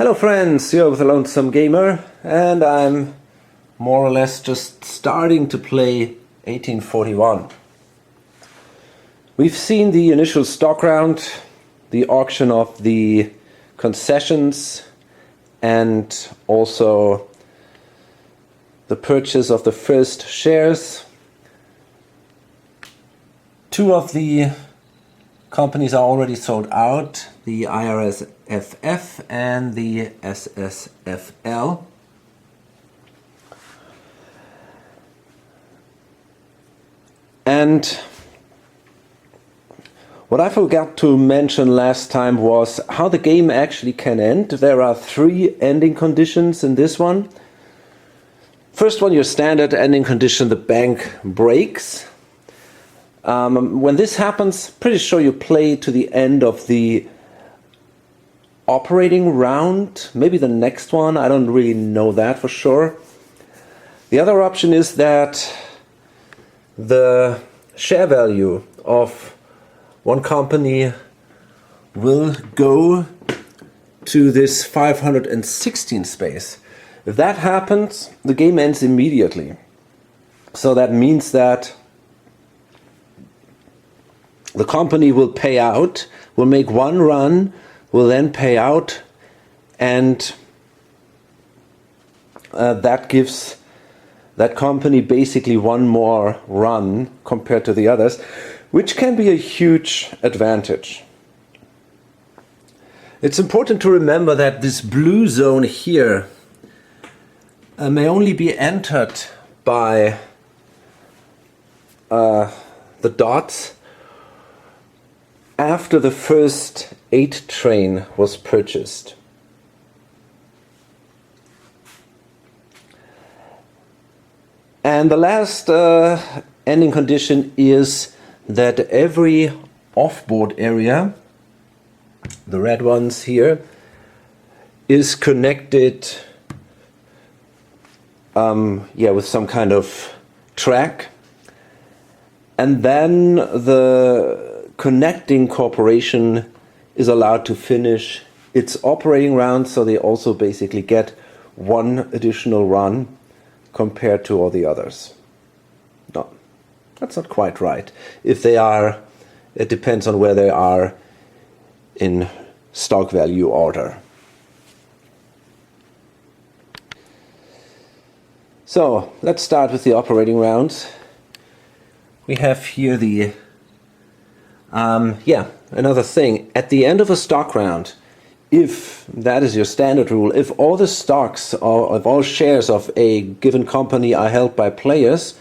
Hello friends, you're with the Lonesome Gamer, and I'm more or less just starting to play 1841. We've seen the initial stock round, the auction of the concessions, and also the purchase of the first shares. Two of the companies are already sold out, the IRSFF and the SSFL. And what I forgot to mention last time was how the game actually can end. There are three ending conditions in this one. First one, your standard ending condition, the bank breaks. When this happens, pretty sure you play to the end of the operating round, maybe the next one, I don't really know that for sure. The other option is that the share value of one company will go to this 516 space. If that happens, the game ends immediately. So that means that the company will pay out, will make one run, will then pay out, and that gives that company basically one more run compared to the others, which can be a huge advantage. It's important to remember that this blue zone here may only be entered by the dots after the first 8 train was purchased. And the last ending condition is that every off-board area, the red ones here, is connected with some kind of track, and then the connecting corporation is allowed to finish its operating round, so they also basically get one additional run compared to all the others. No, that's not quite right. If they are, it depends on where they are in stock value order. So let's start with the operating rounds. We have here the another thing. At the end of a stock round, if that is your standard rule, if all the stocks or if all shares of a given company are held by players,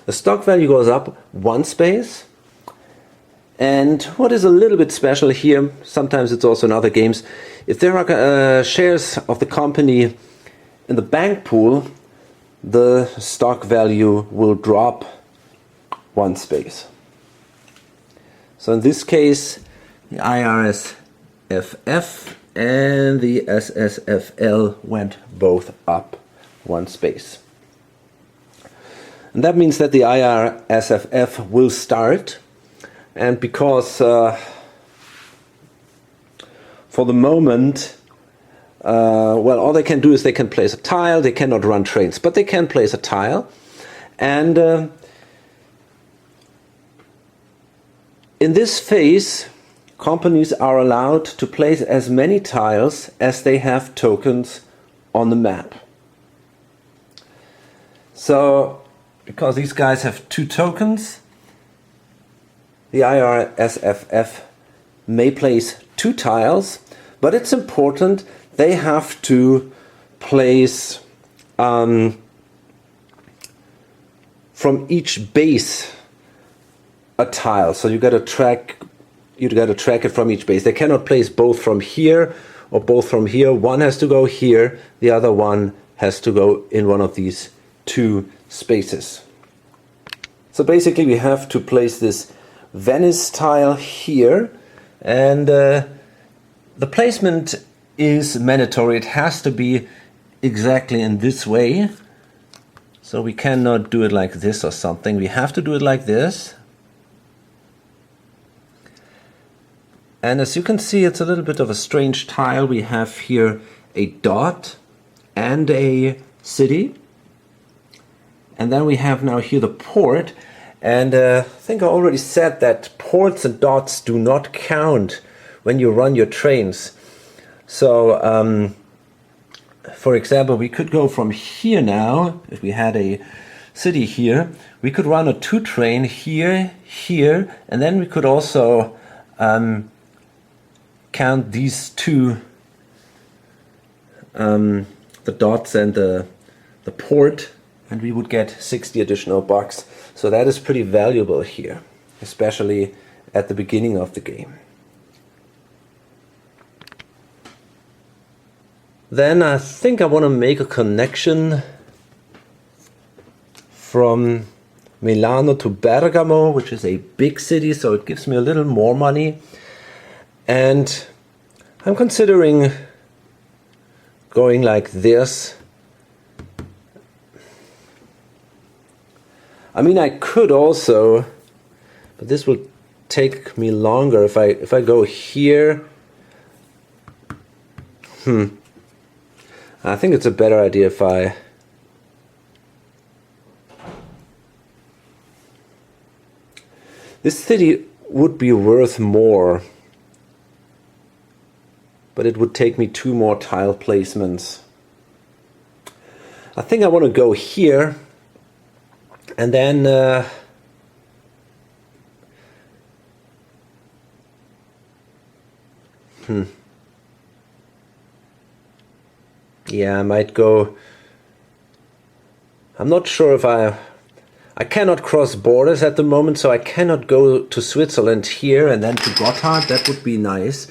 the stock value goes up one space. And what is a little bit special here, sometimes it's also in other games, if there are shares of the company in the bank pool, the stock value will drop one space. So in this case, the IRSFF and the SSFL went both up one space. And that means that the IRSFF will start, and because for the moment, all they can do is they can place a tile. They cannot run trains, but they can place a tile. And in this phase, companies are allowed to place as many tiles as they have tokens on the map. So, because these guys have 2 tokens, the IRSFF may place 2 tiles, but it's important they have to place from each base a tile. So you got to track it from each base. They cannot place both from here or both from here. One has to go here, the other one has to go in one of these 2 spaces. So basically we have to place this Venice tile here, and the placement is mandatory. It has to be exactly in this way. So we cannot do it like this or something. We have to do it like this. And as you can see, it's a little bit of a strange tile we have here a dot and a city. And then we have now here the port. And I think I already said that ports and dots do not count when you run your trains. So, for example, we could go from here now, if we had a city here, we could run a 2 train here, here, and then we could also count these two, the dots and the port, and we would get 60 additional bucks. So that is pretty valuable here, especially at the beginning of the game. Then I think I want to make a connection from Milano to Bergamo, which is a big city, so it gives me a little more money. And I'm considering going like this. I mean, I could also, but this will take me longer if I go here. I think it's a better idea if I this city would be worth more, but it would take me 2 more tile placements. I think I want to go here, and then yeah, I might go. I'm not sure if I cannot cross borders at the moment, so I cannot go to Switzerland here and then to Gotthard. That would be nice.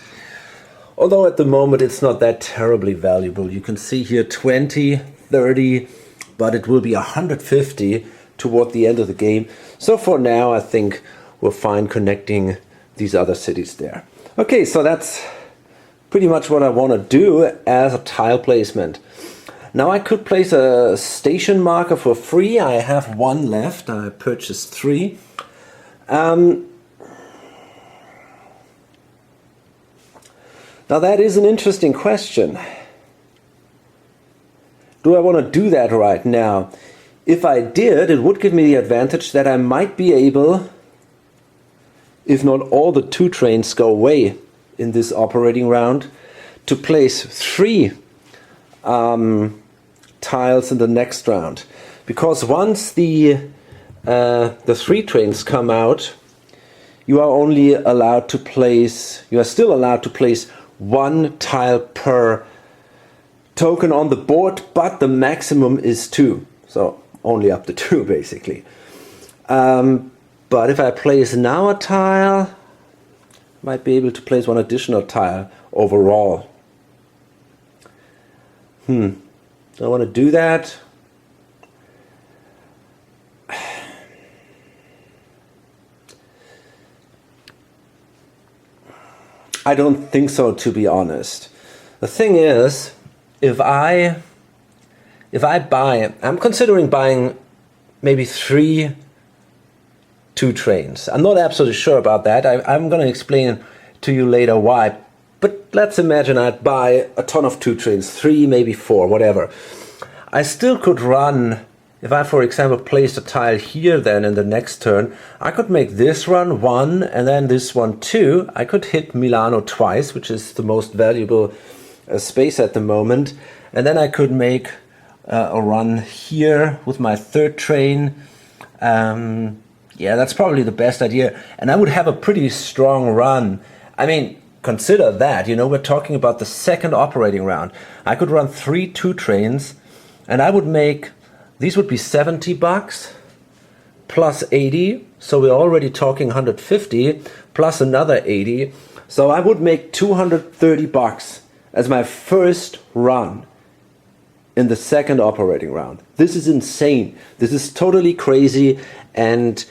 Although at the moment it's not that terribly valuable. You can see here 20, 30, but it will be 150 toward the end of the game. So for now, I think we're fine connecting these other cities there. Okay, so that's pretty much what I want to do as a tile placement. Now I could place a station marker for free. I have 1 left. I purchased 3. Now that is an interesting question. Do I want to do that right now? If I did, it would give me the advantage that I might be able, if not all the 2 trains go away in this operating round, to place 3 tiles in the next round. Because once the 3 trains come out, you are only allowed to place, you are still allowed to place 1 tile per token on the board, but the maximum is 2. So only up to 2 basically. But if I place now a tile, I might be able to place 1 additional tile overall. Do I want to do that? I don't think so, to be honest. The thing is, if I buy, I'm considering buying maybe 3 2 trains. I'm not absolutely sure about that. I'm going to explain to you later why. But let's imagine I'd buy a ton of 2 trains, 3, maybe 4, whatever. I still could run, if I, for example, placed a tile here then in the next turn, I could make this run 1 and then this one 2. I could hit Milano twice, which is the most valuable space at the moment. And then I could make a run here with my 3rd train. Yeah, that's probably the best idea. And I would have a pretty strong run. I mean, consider that, you know, we're talking about the 2nd operating round. I could run 3 2 trains, and I would make, these would be 70 bucks plus 80. So we're already talking 150 plus another 80. So I would make 230 bucks as my first run in the 2nd operating round. This is insane. This is totally crazy, and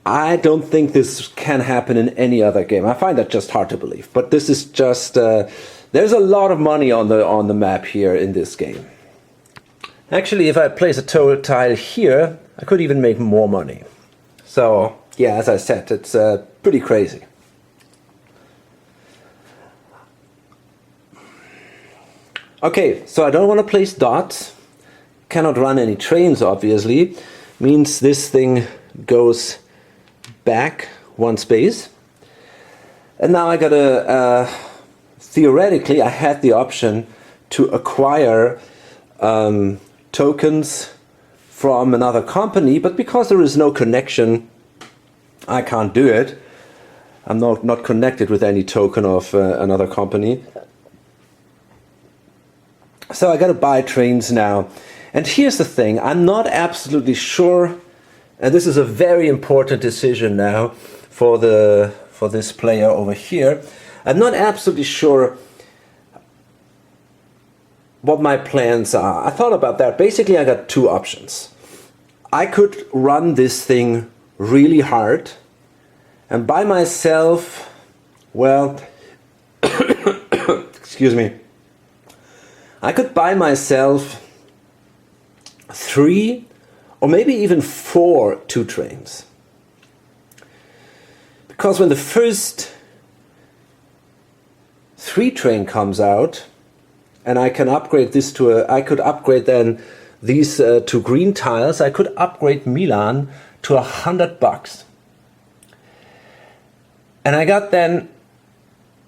I don't think this can happen in any other game. I find that just hard to believe. But this is just, there's a lot of money on the map here in this game. Actually, if I place a tile here, I could even make more money. So, yeah, as I said, it's pretty crazy. Okay, so I don't want to place dots. Cannot run any trains, obviously. Means this thing goes back one space. And now I gotta, theoretically, I had the option to acquire tokens from another company, but because there is no connection, I can't do it. I'm not connected with any token of another company. So I gotta buy trains now. And here's the thing, I'm not absolutely sure, and this is a very important decision now for this player over here. I'm not absolutely sure what my plans are. I thought about that. Basically, I got two options. I could run this thing really hard, and by myself, well, excuse me, I could buy myself 3 or maybe even 4 2 trains. Because when the first 3 train comes out, and I can upgrade this to I could upgrade then these to green tiles, I could upgrade Milan to $100. And I got then,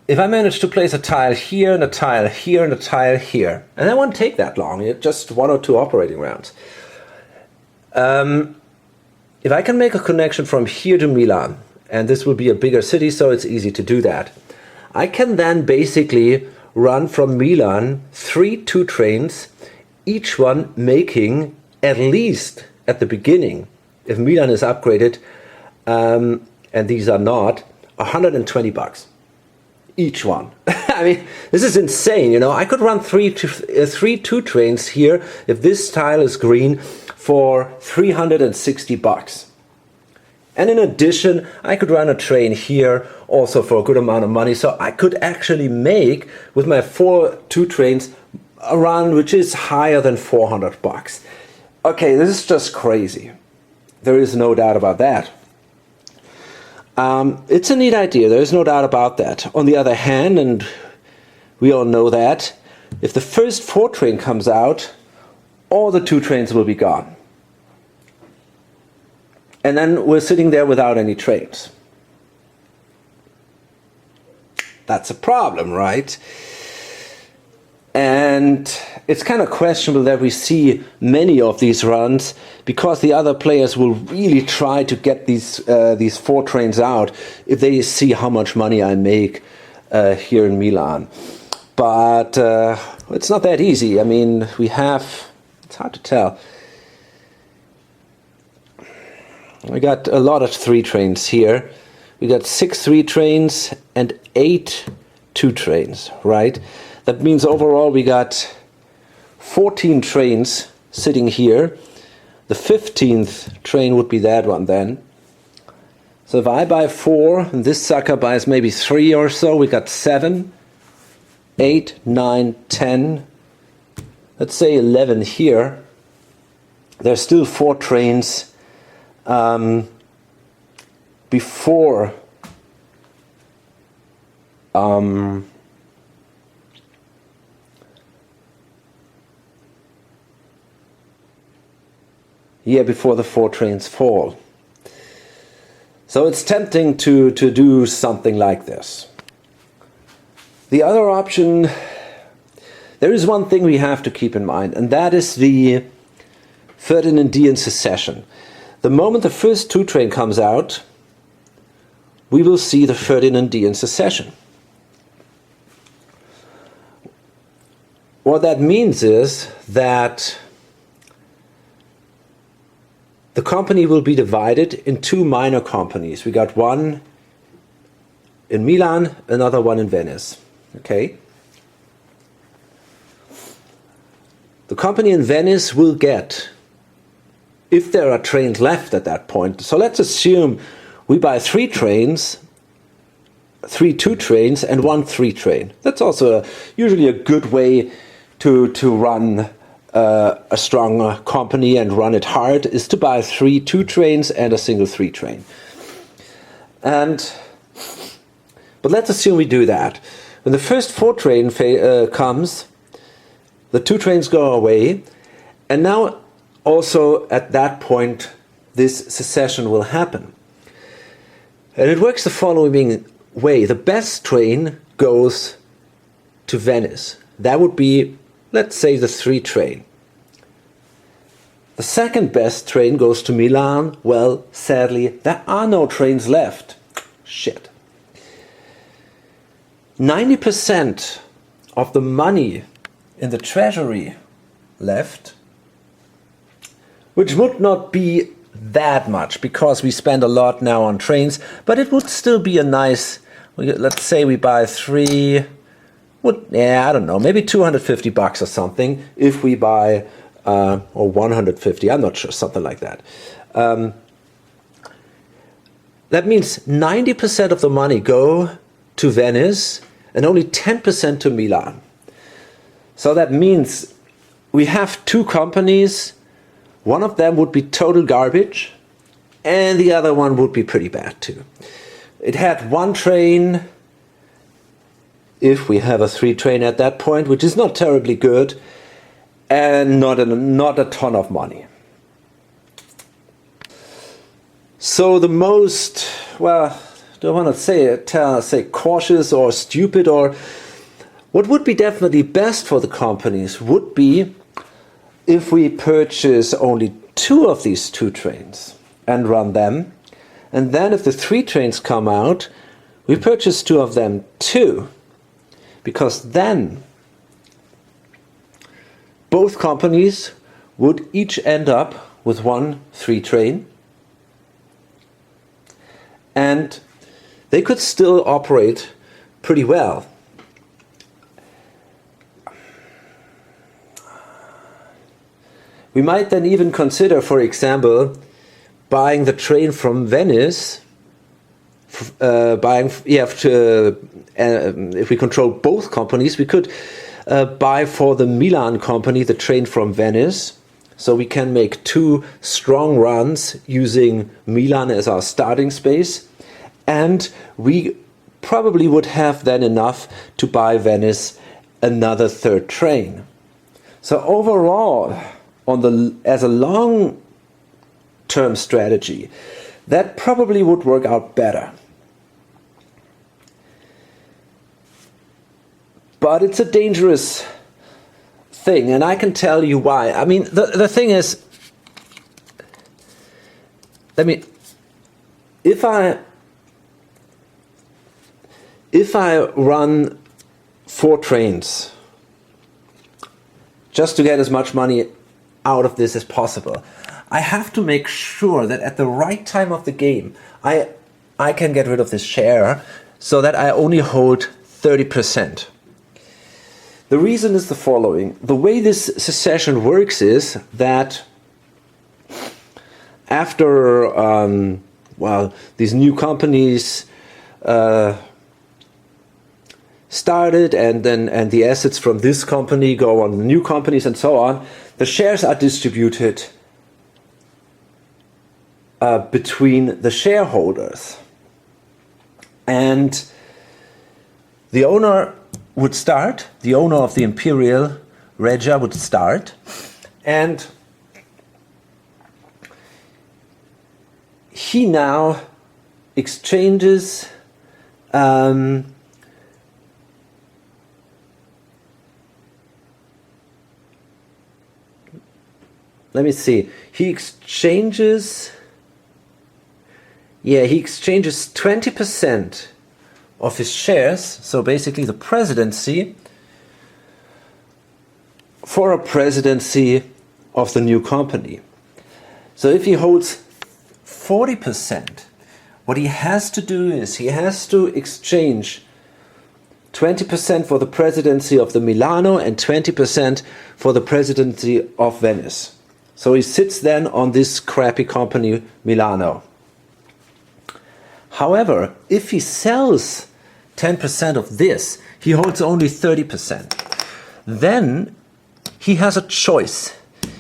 if I manage to place a tile here and a tile here and a tile here, and that won't take that long, it's just 1 or 2 operating rounds. If I can make a connection from here to Milan, and this will be a bigger city, so it's easy to do that, I can then basically run from Milan 3 2 trains, each one making at least at the beginning, if Milan is upgraded, and these are not, $120 each one. I mean, this is insane, you know. I could run 3 2 trains here if this tile is green for $360. And in addition, I could run a train here also for a good amount of money. So I could actually make, with my 4 2 trains, a run which is higher than $400. Okay, this is just crazy. There is no doubt about that. It's a neat idea, there is no doubt about that. On the other hand, and we all know that, if the first 4 train comes out, all the 2 trains will be gone. And then we're sitting there without any trains. That's a problem, right? And it's kind of questionable that we see many of these runs, because the other players will really try to get these 4 trains out if they see how much money I make here in Milan. But it's not that easy. I mean, it's hard to tell. We got a lot of 3 trains here. We got 6 3 trains and 8 2 trains, right? That means overall we got 14 trains sitting here. The 15th train would be that one then. So if I buy 4, and this sucker buys maybe 3 or so, we got 7, 8, 9, 10, let's say 11 here. There's still 4 trains before before the 4 trains fall. So it's tempting to do something like this. The other option, there is one thing we have to keep in mind, and that is the Ferdinandian secession. The moment the first 2 train comes out, we will see the Ferdinandian secession. What that means is that the company will be divided in 2 minor companies. We got one in Milan, another one in Venice. Okay? The company in Venice will get, if there are trains left at that point, so let's assume we buy 3 trains, 3 2 trains and 1 3 train. That's also usually a good way to run a strong company and run it hard, is to buy 3 2 trains and a single 3 train. But let's assume we do that. When the first 4 train comes, the 2 trains go away, and now also at that point this secession will happen. And it works the following way. The best train goes to Venice. That would be, let's say, the 3 train. The second best train goes to Milan. Well, sadly, there are no trains left. Shit. 90% of the money in the treasury left, which would not be that much because we spend a lot now on trains, but it would still be a nice, let's say we buy 3, I don't know, maybe $250 or something if we buy, or 150, I'm not sure, something like that. That means 90% of the money go to Venice and only 10% to Milan. So that means we have 2 companies. One of them would be total garbage and the other one would be pretty bad too. It had 1 train, if we have a 3 train at that point, which is not terribly good, and not a ton of money. So the most, well, don't want to say cautious or stupid, or what would be definitely best for the companies would be if we purchase only 2 of these 2 trains and run them, and then if the 3 trains come out, we purchase 2 of them too, because then both companies would each end up with 1 3 train, and they could still operate pretty well. We might then even consider, for example, buying the train from Venice, if we control both companies, we could buy for the Milan company the train from Venice, so we can make 2 strong runs using Milan as our starting space, and we probably would have then enough to buy Venice another 3rd train. So overall, as a long-term strategy, that probably would work out better. But it's a dangerous thing, and I can tell you why. I mean, the thing is, if I run 4 trains just to get as much money out of this as possible, I have to make sure that at the right time of the game I can get rid of this share so that I only hold 30%. The reason is the following. The way this secession works is that after these new companies started, and the assets from this company go on the new companies and so on, the shares are distributed between the shareholders, and the owner would start, the owner of the Imperial Regia would start, and he now exchanges let me see. He exchanges 20% of his shares, so basically the presidency, for a presidency of the new company. So if he holds 40%, what he has to do is he has to exchange 20% for the presidency of the Milano and 20% for the presidency of Venice. So he sits then on this crappy company, Milano. However, if he sells 10% of this, he holds only 30%. Then he has a choice.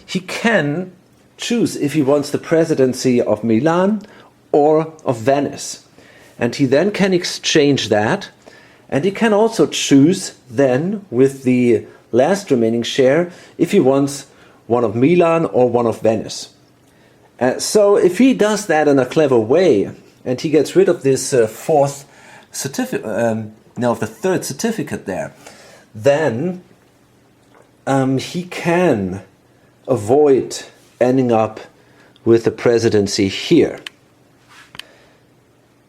He can choose if he wants the presidency of Milan or of Venice. And he then can exchange that. And he can also choose then with the last remaining share if he wants one of Milan or one of Venice. So if he does that in a clever way, and he gets rid of this fourth certificate, the third certificate there, then he can avoid ending up with the presidency here.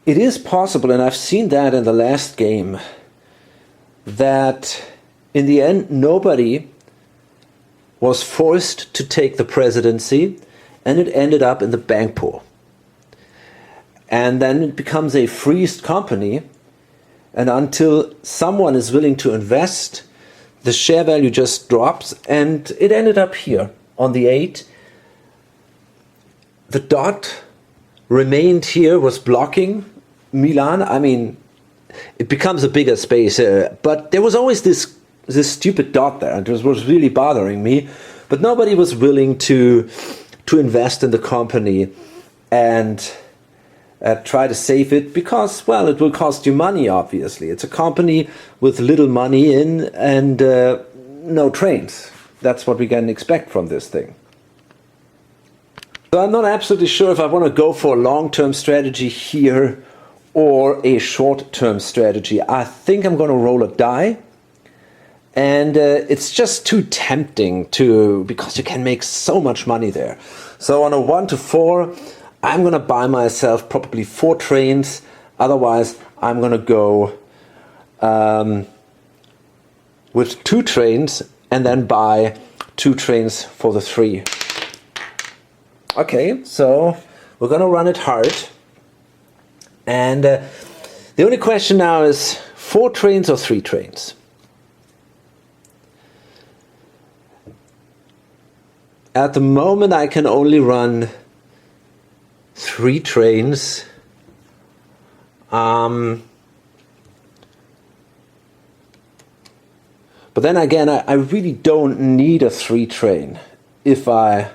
It is possible, and I've seen that in the last game, that in the end nobody was forced to take the presidency, and it ended up in the bank pool. And then it becomes a freezed company, and until someone is willing to invest, the share value just drops, and it ended up here on the 8. The dot remained here, was blocking Milan. I mean, it becomes a bigger space, but there was always this stupid dot there, and it was really bothering me. But nobody was willing to invest in the company and try to save it because, well, it will cost you money, obviously. It's a company with little money in and no trains. That's what we can expect from this thing. So I'm not absolutely sure if I want to go for a long-term strategy here or a short-term strategy. I think I'm going to roll a die. And it's just too tempting because you can make so much money there. So on a 1 to 4, I'm going to buy myself probably 4 trains. Otherwise, I'm going to go with 2 trains and then buy 2 trains for the 3. Okay, so we're going to run it hard. And the only question now is 4 trains or 3 trains? At the moment, I can only run 3 trains. But then again, I really don't need a 3 train if I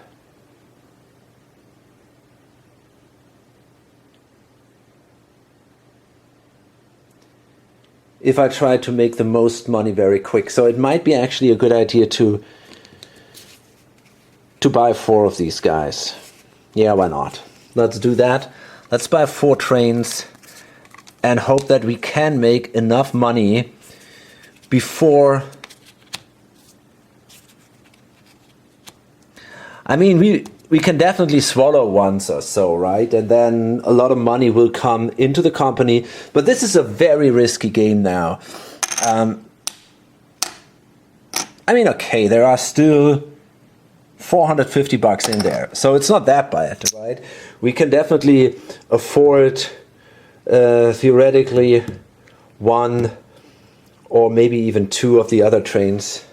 try to make the most money very quick. So it might be actually a good idea to buy 4 of these guys. Yeah, why not? Let's do that. Let's buy 4 trains and hope that we can make enough money before... I mean, we can definitely swallow once or so, right? And then a lot of money will come into the company. But this is a very risky game now. I mean, okay, there are still $450 in there, so it's not that bad, right? We can definitely afford theoretically 1 or maybe even 2 of the other trains.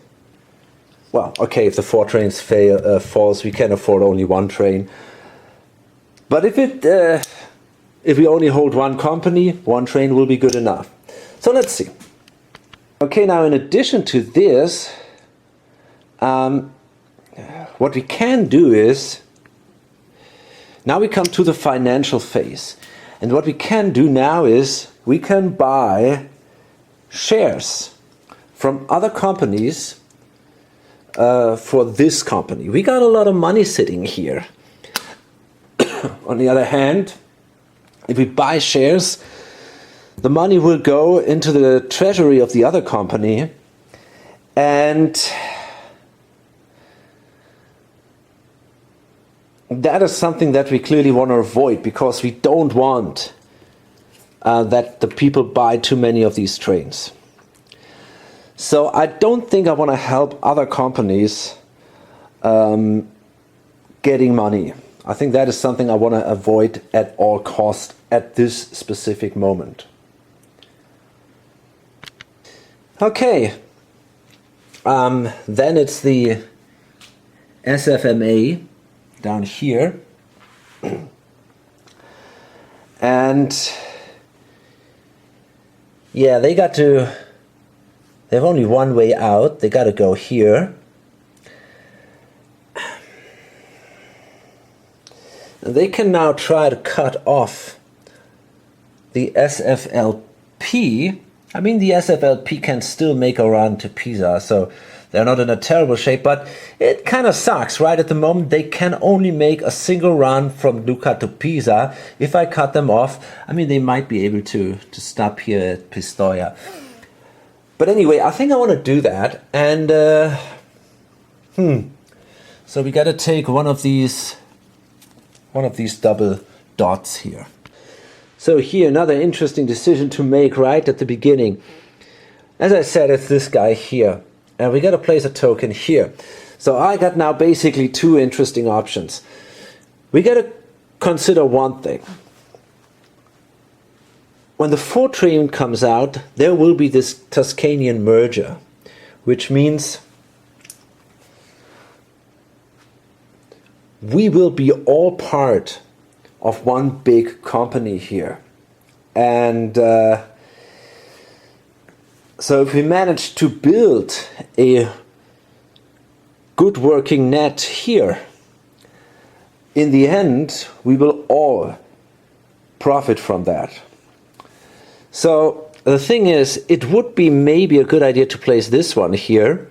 Well, okay, if the 4 trains falls, we can afford only 1 train. But if we only hold 1 company, 1 train will be good enough. So let's see. Okay, now in addition to this, what we can do is, now we come to the financial phase. And what we can do now is, we can buy shares from other companies for this company. We got a lot of money sitting here. On the other hand, if we buy shares, the money will go into the treasury of the other company, and that is something that we clearly want to avoid, because we don't want that the people buy too many of these trains. So I don't think I want to help other companies getting money. I think that is something I want to avoid at all costs at this specific moment. Okay, then it's the SFMA down here, and yeah, they have only one way out. They got to go here. They can now try to cut off the SFLP. I mean, the SFLP can still make a run to Pisa, so they're not in a terrible shape, but it kind of sucks. Right at the moment, they can only make a single run from Lucca to Pisa. If I cut them off, I mean, they might be able to stop here at Pistoia. But anyway, I think I want to do that. And, so we got to take one of these double dots here. So here, another interesting decision to make right at the beginning. As I said, it's this guy here. And we got to place a token here. So I got now basically two interesting options. We got to consider one thing. When the 4 train comes out, there will be this Tuscanian merger, which means we will be all part of one big company here. And so if we manage to build a good working net here, in the end, we will all profit from that. So the thing is, it would be maybe a good idea to place this one here.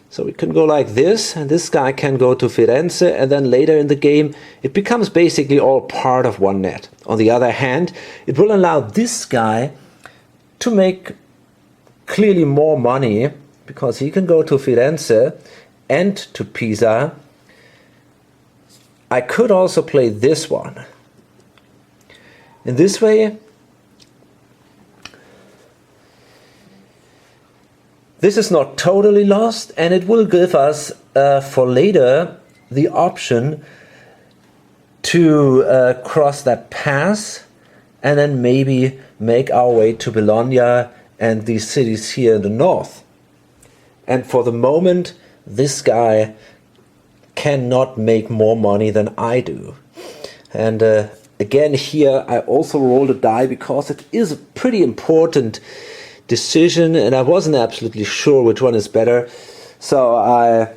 So we can go like this, and this guy can go to Firenze, and then later in the game, it becomes basically all part of one net. On the other hand, it will allow this guy to make clearly more money, because he can go to Firenze and to Pisa. I could also play this one. In this way, this is not totally lost, and it will give us for later the option to cross that pass and then maybe make our way to Bologna and these cities here in the north. And for the moment, this guy cannot make more money than I do. And again here, I also rolled a die because it is a pretty important decision, and I wasn't absolutely sure which one is better. So I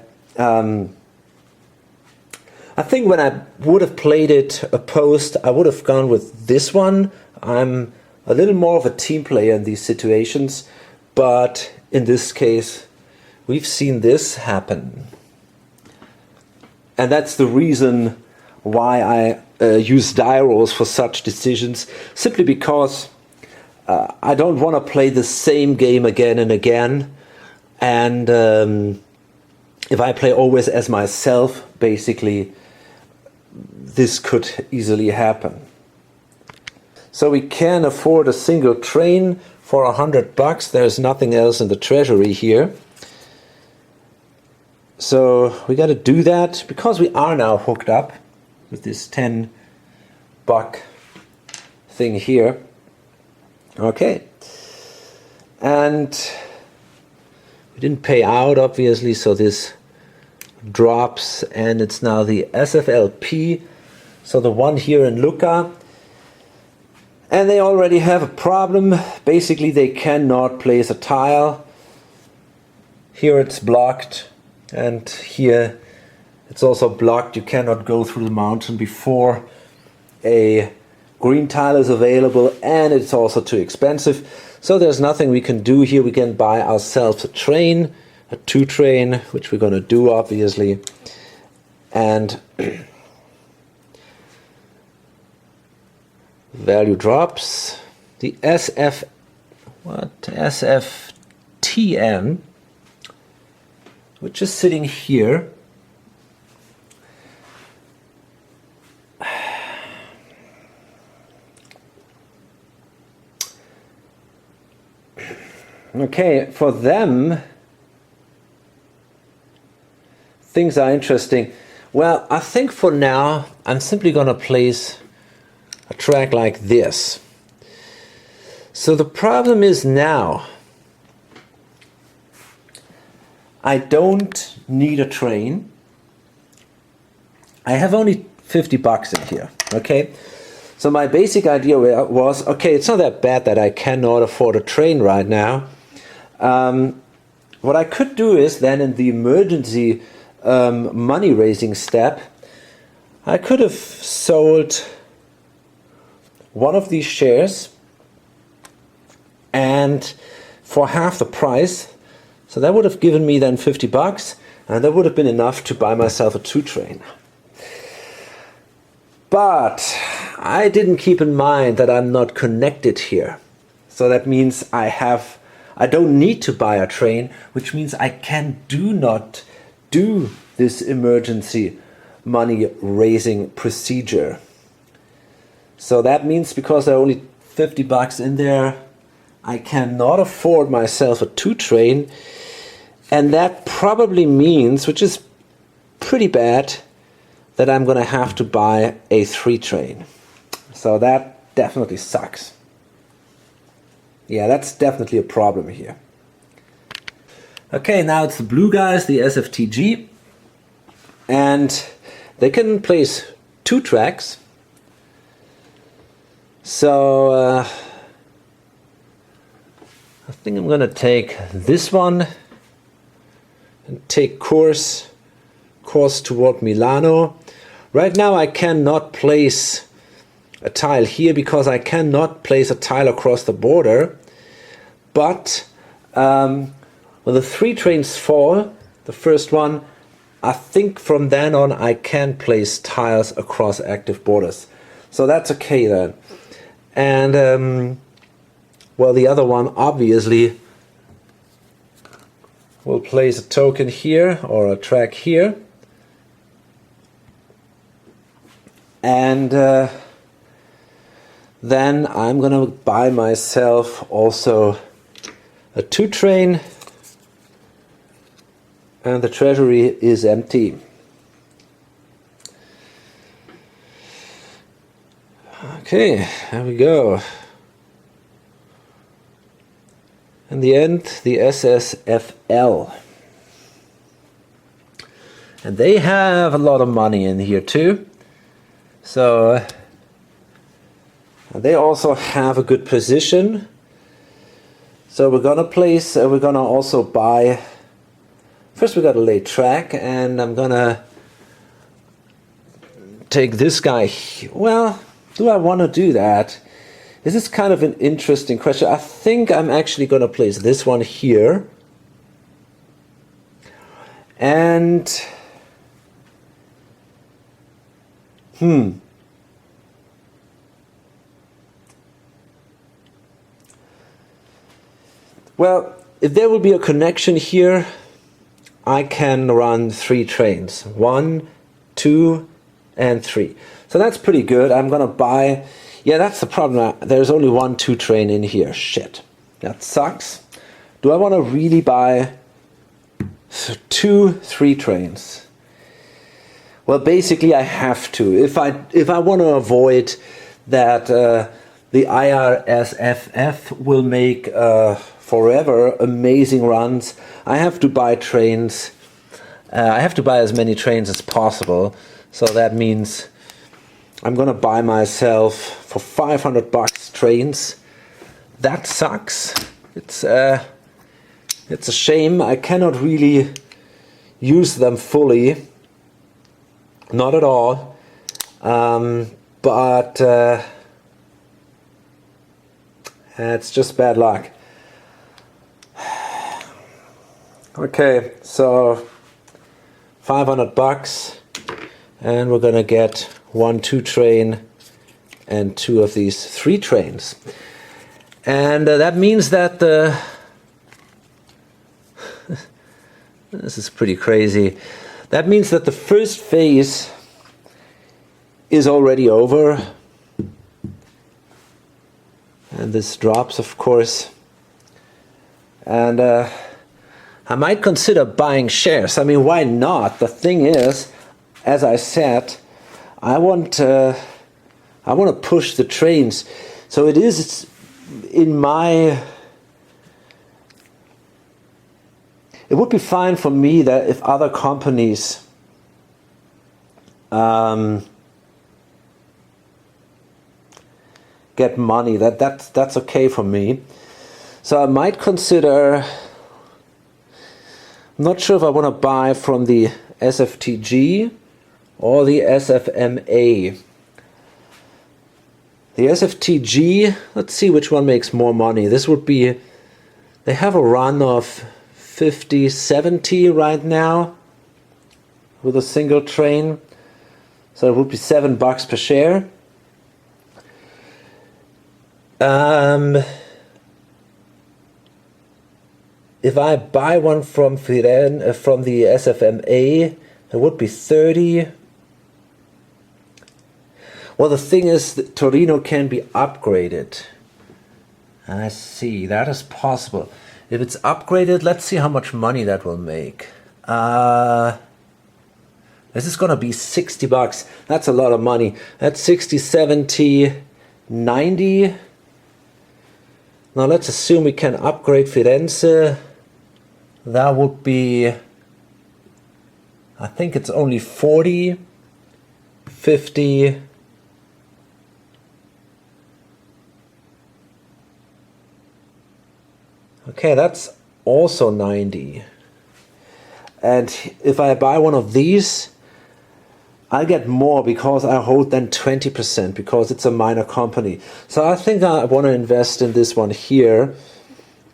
think when I would have played it opposed, I would have gone with this one. I'm a little more of a team player in these situations, but in this case, we've seen this happen. And that's the reason why I use die rolls for such decisions, simply because I don't want to play the same game again and again, and if I play always as myself, basically, this could easily happen. So we can afford a single train for $100. There's nothing else in the treasury here. So we got to do that, because we are now hooked up with this $10 thing here. Okay, and we didn't pay out, obviously, so this drops, and it's now the SFLP, so the one here in Lucca, and they already have a problem. Basically, they cannot place a tile. Here it's blocked, and here it's also blocked. You cannot go through the mountain before a green tile is available, and it's also too expensive. So there's nothing we can do here. We can buy ourselves a train, a 2 train, which we're going to do, obviously. And value drops. The SFTN, which is sitting here, okay, for them, things are interesting. Well, I think for now, I'm simply going to place a track like this. So the problem is now, I don't need a train. I have only $50 in here, okay? So my basic idea was, okay, it's not that bad that I cannot afford a train right now. What I could do is then, in the emergency money raising step, I could have sold one of these shares and for half the price So that would have given me then 50 bucks, and that would have been enough to buy myself a 2 train. But I didn't keep in mind that I'm not connected here. So that means I don't need to buy a train, which means I do not do this emergency money raising procedure. So that means because there are only 50 bucks in there, I cannot afford myself a 2 train. And that probably means, which is pretty bad, that I'm going to have to buy a 3 train. So that definitely sucks. Yeah, that's definitely a problem here. Okay, now it's the blue guys, the SFTG. And they can place 2 tracks. So I think I'm going to take this one and take course toward Milano. Right now I cannot place a tile here because I cannot place a tile across the border. But when the 3 trains fall, the first one, I think from then on I can place tiles across active borders. So that's okay then. And well, the other one obviously will place a token here or a track here. And then I'm gonna buy myself also a 2 train, and the treasury is empty. Okay, there we go. In the end, the SSFL. And they have a lot of money in here too. So they also have a good position. So we're gonna place, we're gonna also buy, first we gotta lay track, and I'm gonna take this guy. Well, do I want to do that? This is kind of an interesting question. I think I'm actually gonna place this one here. And well, if there will be a connection here, I can run 3 trains. 1, 2, and 3. So that's pretty good. I'm gonna buy, yeah, that's the problem. There's only 1 2 train in here. Shit. That sucks. Do I want to really buy 2 3 trains? Well, basically I have to. If I want to avoid that the IRSFF will make forever amazing runs, I have to buy trains. I have to buy as many trains as possible. So that means I'm gonna buy myself for 500 bucks trains. That sucks. It's a shame. I cannot really use them fully. Not at all. But it's just bad luck. Okay, so 500 bucks, and we're gonna get 1 2 train and 2 of these 3 trains. And that means that this is pretty crazy. That means that the first phase is already over. And this drops, of course. And I might consider buying shares. I mean, why not? The thing is, as I said, I want to push the trains. So it is in my... It would be fine for me that if other companies get money, that's okay for me. So I might consider... I'm not sure if I want to buy from the SFTG or the SFMA. The SFTG, let's see which one makes more money. This would be... They have a run of 50, 70 right now with a single train. So it would be $7 per share. If I buy one from from the SFMA, it would be 30. Well, the thing is that Torino can be upgraded. I see, that is possible. If it's upgraded, let's see how much money that will make. This is gonna be $60. That's a lot of money. That's 60, 70, 90. Now let's assume we can upgrade Firenze. That would be, I think it's only 40, 50. Okay, that's also 90. And if I buy one of these, I'll get more because I hold then 20% because it's a minor company. So I think I want to invest in this one here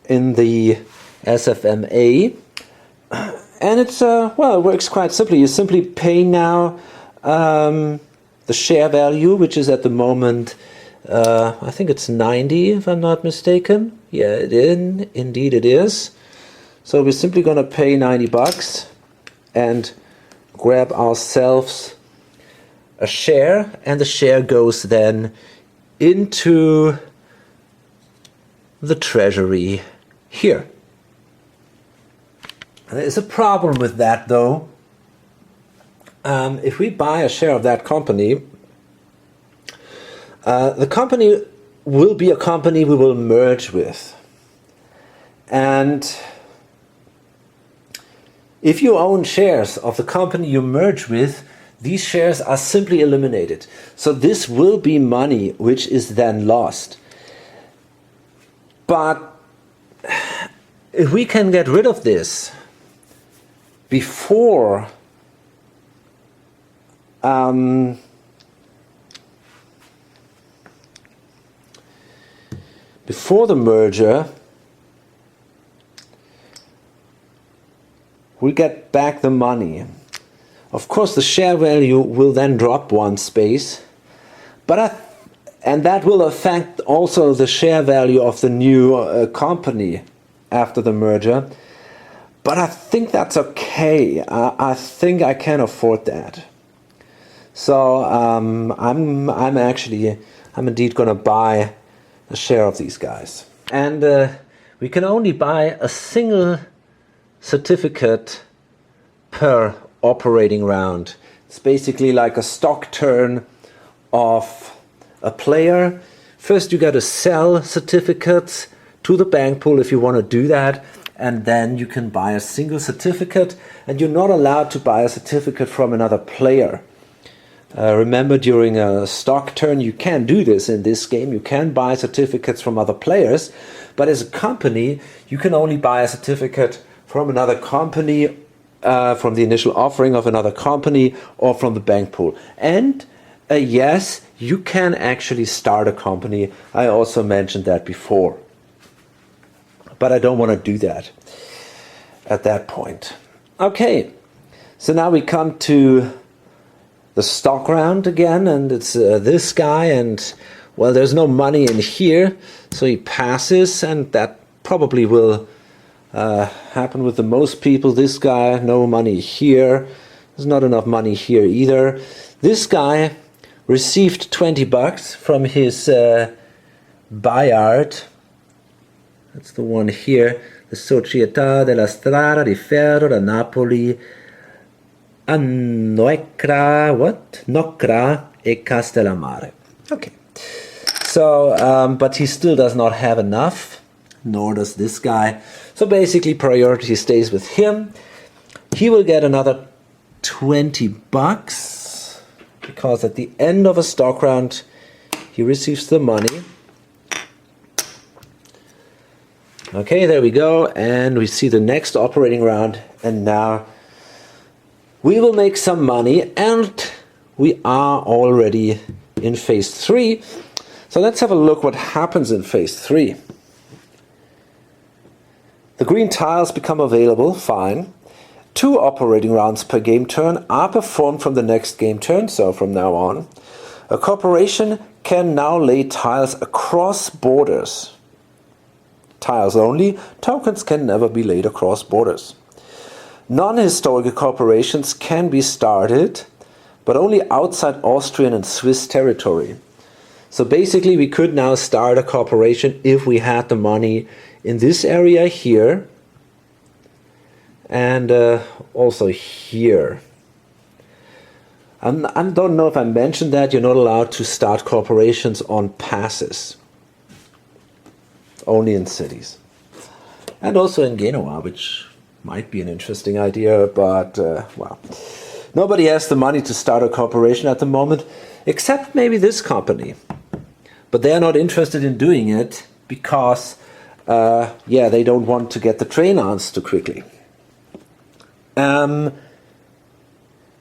in the SFMA. And it's, well, it works quite simply. You simply pay now the share value, which is at the moment, I think it's 90 if I'm not mistaken. Yeah, indeed it is. So we're simply going to pay $90 and grab ourselves a share, and the share goes then into the treasury here. There's a problem with that though. If we buy a share of that company, the company will be a company we will merge with. And if you own shares of the company you merge with, these shares are simply eliminated. So this will be money which is then lost. But if we can get rid of this before the merger, we get back the money. Of course, the share value will then drop one space, and that will affect also the share value of the new company after the merger. But I think that's okay. I think I can afford that. So I'm indeed going to buy a share of these guys. And we can only buy a single certificate per operating round. It's basically like a stock turn of a player. First you got to sell certificates to the bank pool if you want to do that, and then you can buy a single certificate, and you're not allowed to buy a certificate from another player. Remember, during a stock turn you can do this in this game. You can buy certificates from other players, but as a company you can only buy a certificate from another company, from the initial offering of another company, or from the bank pool. And yes, you can actually start a company. I also mentioned that before. But I don't want to do that at that point. Okay, so now we come to the stock round again, and it's this guy, and well, there's no money in here, so he passes, and that probably will happen with the most people. This guy, no money here. There's not enough money here either. This guy received $20 from his buyout. That's the one here. The Società della Strada di Ferro da Napoli a Nocra, what? Nocra e Castellammare. Okay. So, but he still does not have enough, nor does this guy. So basically priority stays with him. He will get another $20 because at the end of a stock round he receives the money. Okay, there we go, and we see the next operating round, and now we will make some money, and we are already in phase 3. So let's have a look what happens in phase 3. The green tiles become available, fine. 2 operating rounds per game turn are performed from the next game turn, so from now on. A corporation can now lay tiles across borders. Tiles only, tokens can never be laid across borders. Non-historical corporations can be started, but only outside Austrian and Swiss territory. So basically we could now start a corporation if we had the money in this area here and also here. I don't know if I mentioned that you're not allowed to start corporations on passes. Only in cities. And also in Genoa, which might be an interesting idea, but well, nobody has the money to start a corporation at the moment, except maybe this company. But they're not interested in doing it because, yeah, they don't want to get the train answered too quickly.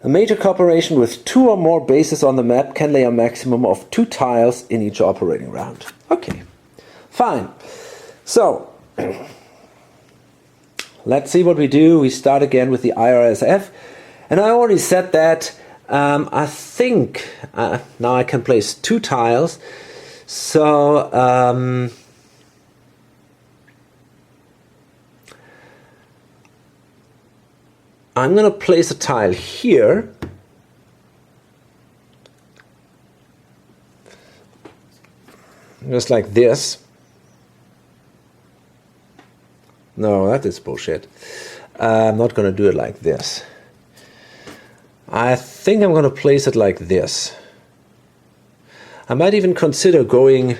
A major corporation with 2 or more bases on the map can lay a maximum of 2 tiles in each operating round. Okay, fine. So, let's see what we do. We start again with the IRSF. And I already said that I think now I can place 2 tiles. So, I'm going to place a tile here. Just like this. No, that is bullshit. I'm not going to do it like this. I think I'm going to place it like this. I might even consider going...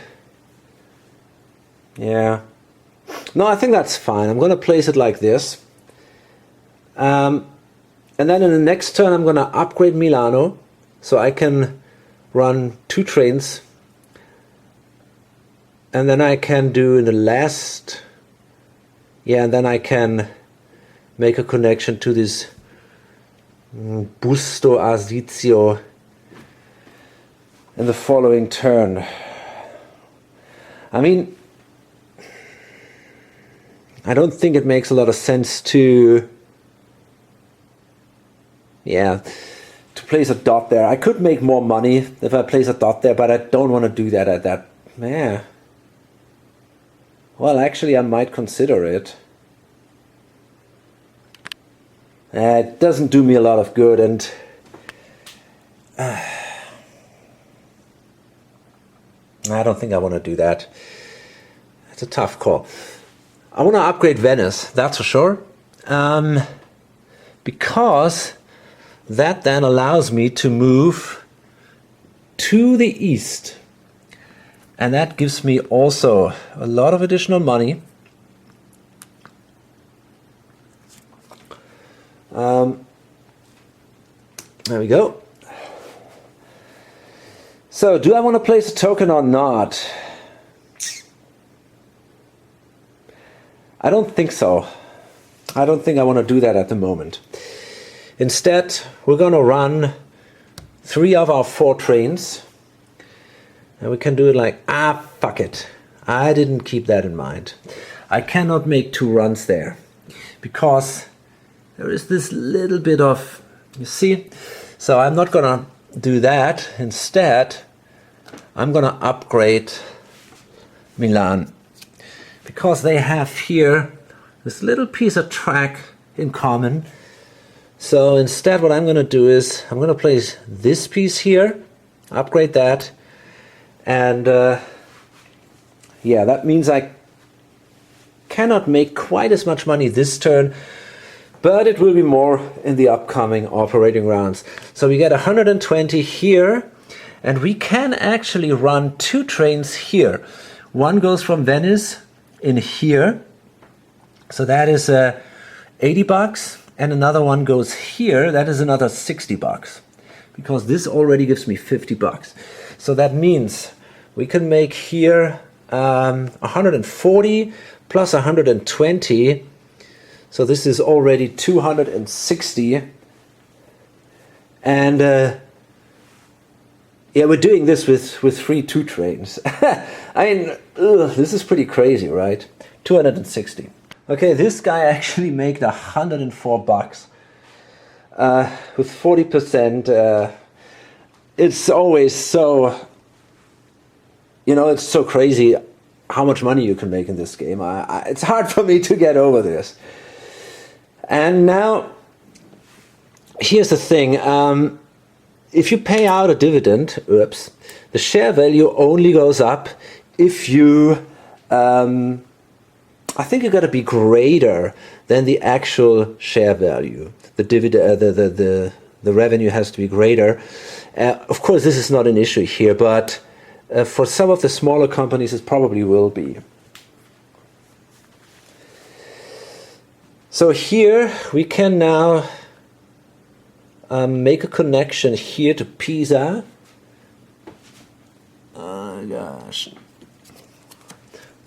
Yeah. No, I think that's fine. I'm going to place it like this. And then in the next turn I'm going to upgrade Milano so I can run 2 trains. And then I can do in the last... Yeah, and then I can make a connection to this Busto Arsizio in the following turn. I mean, I don't think it makes a lot of sense to... Yeah, to place a dot there. I could make more money if I place a dot there, but I don't want to do that at that. Yeah. Well, actually, I might consider it. It doesn't do me a lot of good, and I don't think I want to do that. It's a tough call. I want to upgrade Venice, that's for sure, because that then allows me to move to the east. And that gives me also a lot of additional money. There we go. So, do I want to place a token or not? I don't think so. I don't think I want to do that at the moment. Instead, we're going to run 3 of our 4 trains. And we can do it like, fuck it. I didn't keep that in mind. I cannot make 2 runs there. Because there is this little bit of, you see? So I'm not going to do that. Instead, I'm going to upgrade Milan. Because they have here this little piece of track in common. So instead what I'm going to do is I'm going to place this piece here, upgrade that, and yeah, that means I cannot make quite as much money this turn, but it will be more in the upcoming operating rounds. So we get 120 here, and we can actually run 2 trains here. One goes from Venice in here, so that is 80 bucks. And another one goes here, that is another 60 bucks. Because this already gives me 50 bucks. So that means we can make here 140 plus 120. So this is already 260. And yeah, we're doing this with 3 2 trains. I mean, this is pretty crazy, right? 260. Okay, this guy actually made $104 with 40%. It's always so, it's so crazy how much money you can make in this game. It's hard for me to get over this. And now, here's the thing. If you pay out a dividend, the share value only goes up if you, I think you got to be greater than the actual share value. The dividend, the revenue has to be greater. Of course, this is not an issue here, but for some of the smaller companies, it probably will be. So here we can now make a connection here to Pisa. Oh gosh.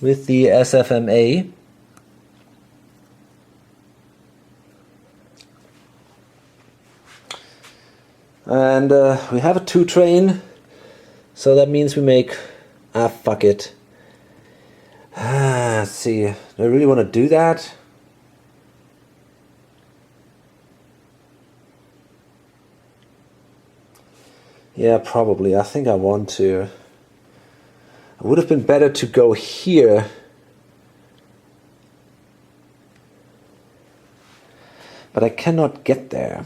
With the SFMA. And we have a 2 train, so that means we make, fuck it. Let's see, do I really want to do that? Yeah, probably, I think I want to. It would have been better to go here. But I cannot get there.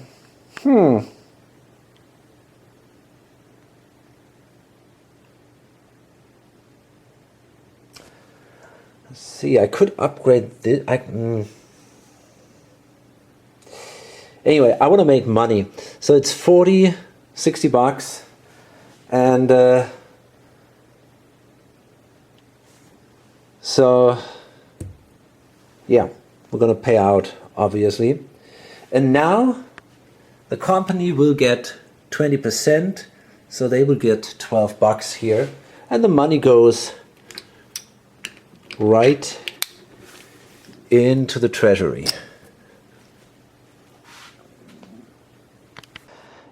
See, I could upgrade this. Anyway, I want to make money. So it's $60. And so, yeah, we're going to pay out, obviously. And now the company will get 20%. So they will get $12 here. And the money goes right into the treasury.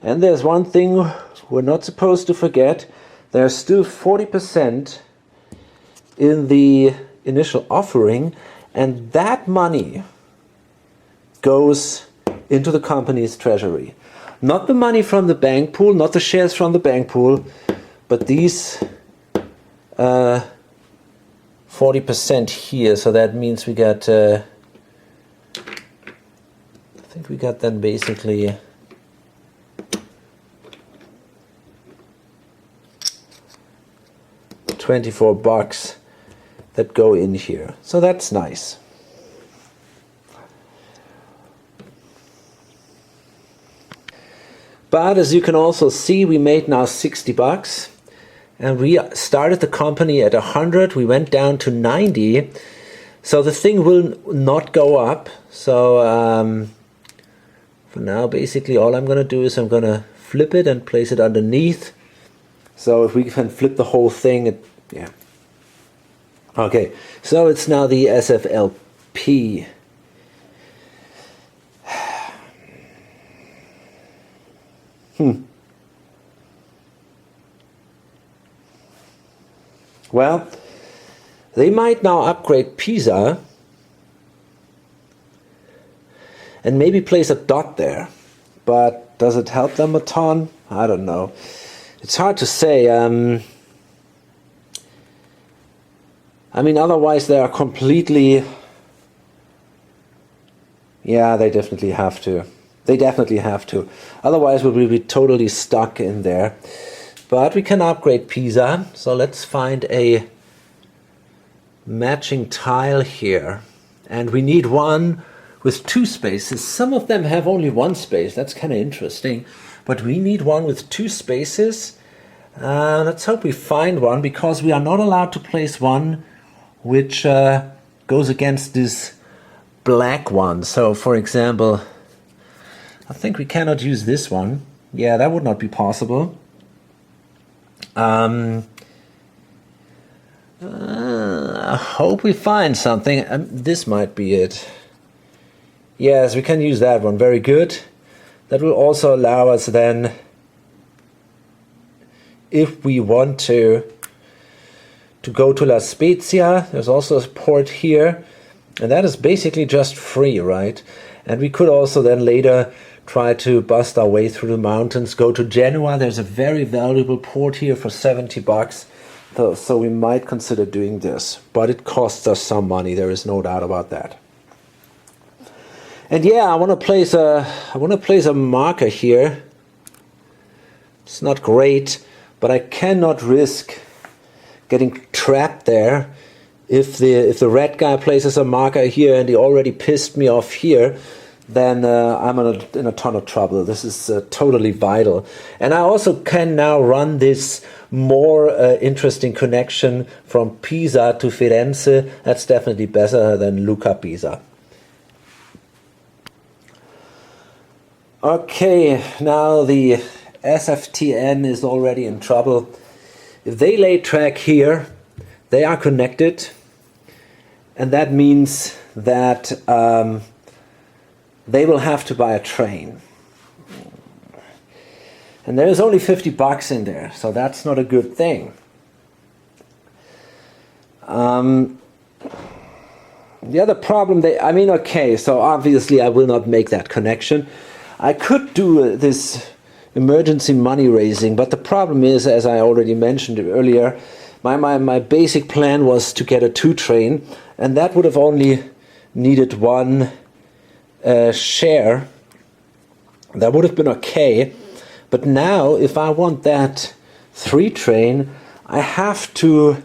And there's one thing we're not supposed to forget. There's still 40% in the initial offering, and that money goes into the company's treasury. Not the money from the bank pool, not the shares from the bank pool, but these 40% here, so that means we got, I think we got then basically $24 that go in here. So that's nice. But as you can also see, we made now $60. And we started the company at 100, we went down to 90. So the thing will not go up. So for now, basically all I'm going to do is I'm going to flip it and place it underneath. So if we can flip the whole thing, yeah. Okay, so it's now the SFLP. Well, they might now upgrade Pisa and maybe place a dot there. But does it help them a ton? I don't know. It's hard to say. I mean, otherwise they are completely... Yeah, they definitely have to. They definitely have to. Otherwise we will be totally stuck in there. But we can upgrade Pisa. So let's find a matching tile here. And we need one with 2 spaces. Some of them have only 1 space. That's kind of interesting. But we need one with 2 spaces. Let's hope we find one, because we are not allowed to place one which goes against this black one. So for example, I think we cannot use this one. Yeah, that would not be possible. I hope we find something. This might be it. Yes, we can use that one. Very good. That will also allow us then, if we want to go to La Spezia. There's also a port here. And that is basically just free, right? And we could also then later try to bust our way through the mountains, go to Genoa. There's a very valuable port here for 70 bucks. So we might consider doing this, but it costs us some money. There is no doubt about that. And yeah, I want to place a marker here. It's not great, but I cannot risk getting trapped there. If the red guy places a marker here and he already pissed me off here, then I'm in a ton of trouble. This is totally vital. And I also can now run this more interesting connection from Pisa to Firenze. That's definitely better than Lucca Pisa. Okay, now the SFTN is already in trouble. If they lay track here, they are connected, and that means that they will have to buy a train. And there's only 50 bucks in there, so that's not a good thing. The other problem, okay, so obviously I will not make that connection. I could do this emergency money raising, but the problem is, as I already mentioned earlier, my basic plan was to get a 2 train, and that would have only needed 1 share. That would have been okay. But now, if I want that 3 train, I have to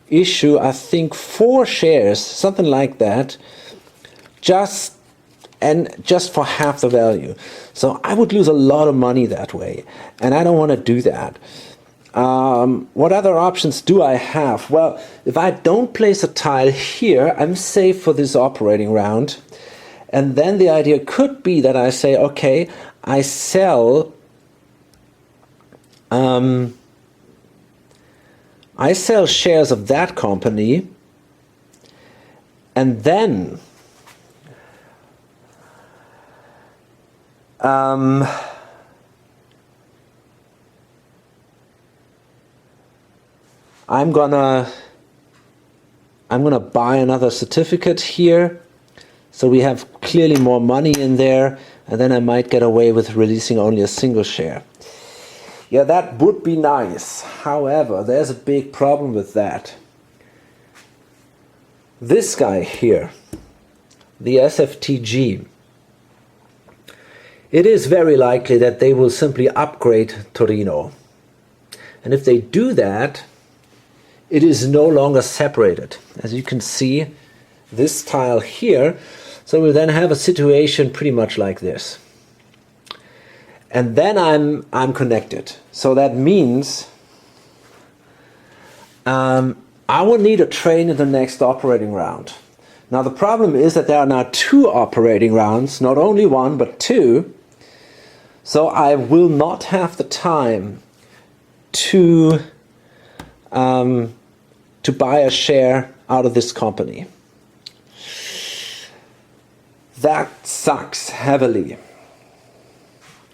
issue, I think, 4 shares, something like that, just for half the value. So I would lose a lot of money that way, and I don't want to do that. What other options do I have? Well, if I don't place a tile here, I'm safe for this operating round. And then the idea could be that I say, okay, I sell shares of that company, and then I'm gonna buy another certificate here, so we have clearly more money in there, and then I might get away with releasing only a single share. Yeah, that would be nice. However, there's a big problem with that. This guy here, the SFTG, it is very likely that they will simply upgrade Torino. And if they do that, it is no longer separated. As you can see, this tile here, so we'll then have a situation pretty much like this. And then I'm connected. So that means I will need a train in the next operating round. Now the problem is that there are now 2 operating rounds, not only 1 but 2. So I will not have the time to buy a share out of this company. That sucks heavily.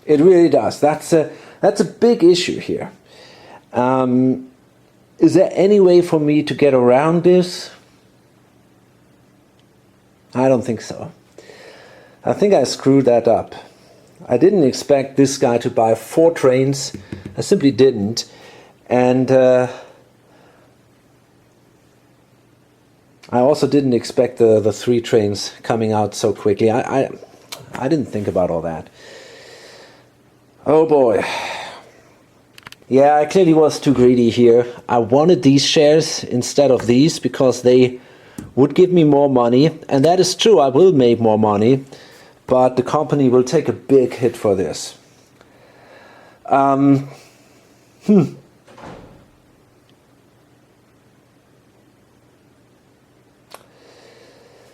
It really does. That's a big issue here. Is there any way for me to get around this? I don't think so. I think I screwed that up. I didn't expect this guy to buy 4 trains. I simply didn't. And I also didn't expect the 3 trains coming out so quickly. I didn't think about all that. Oh boy. Yeah, I clearly was too greedy here. I wanted these shares instead of these because they would give me more money. And that is true, I will make more money. But the company will take a big hit for this.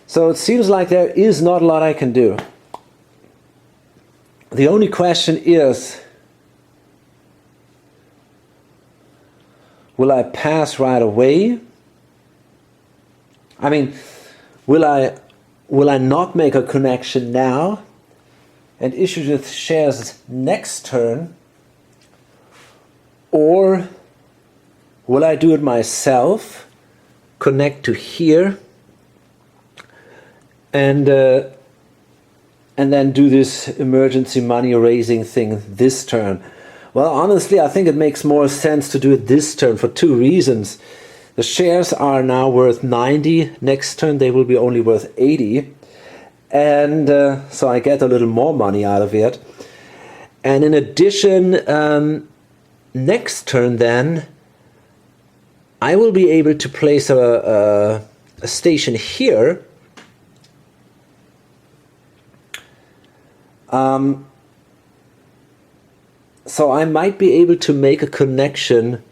So it seems like there is not a lot I can do. The only question is, will I pass right away? I mean, will I not make a connection now and issue the shares next turn? Or will I do it myself, connect to here, and then do this emergency money raising thing this turn. Well, honestly, I think it makes more sense to do it this turn for two reasons. The shares are now worth 90. Next turn they will be only worth 80. And so I get a little more money out of it. And in addition, next turn then, I will be able to place a station here. So I might be able to make a connection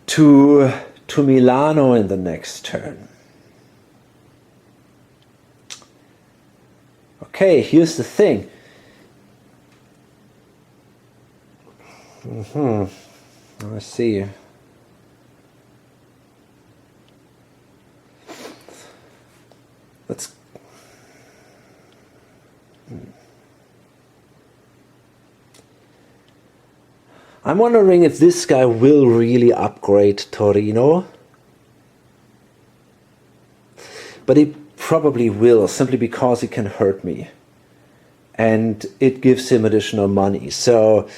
to Milano in the next turn. Okay, here's the thing. Let's see. I'm wondering if this guy will really upgrade Torino. But he probably will, simply because he can hurt me. And it gives him additional money. So,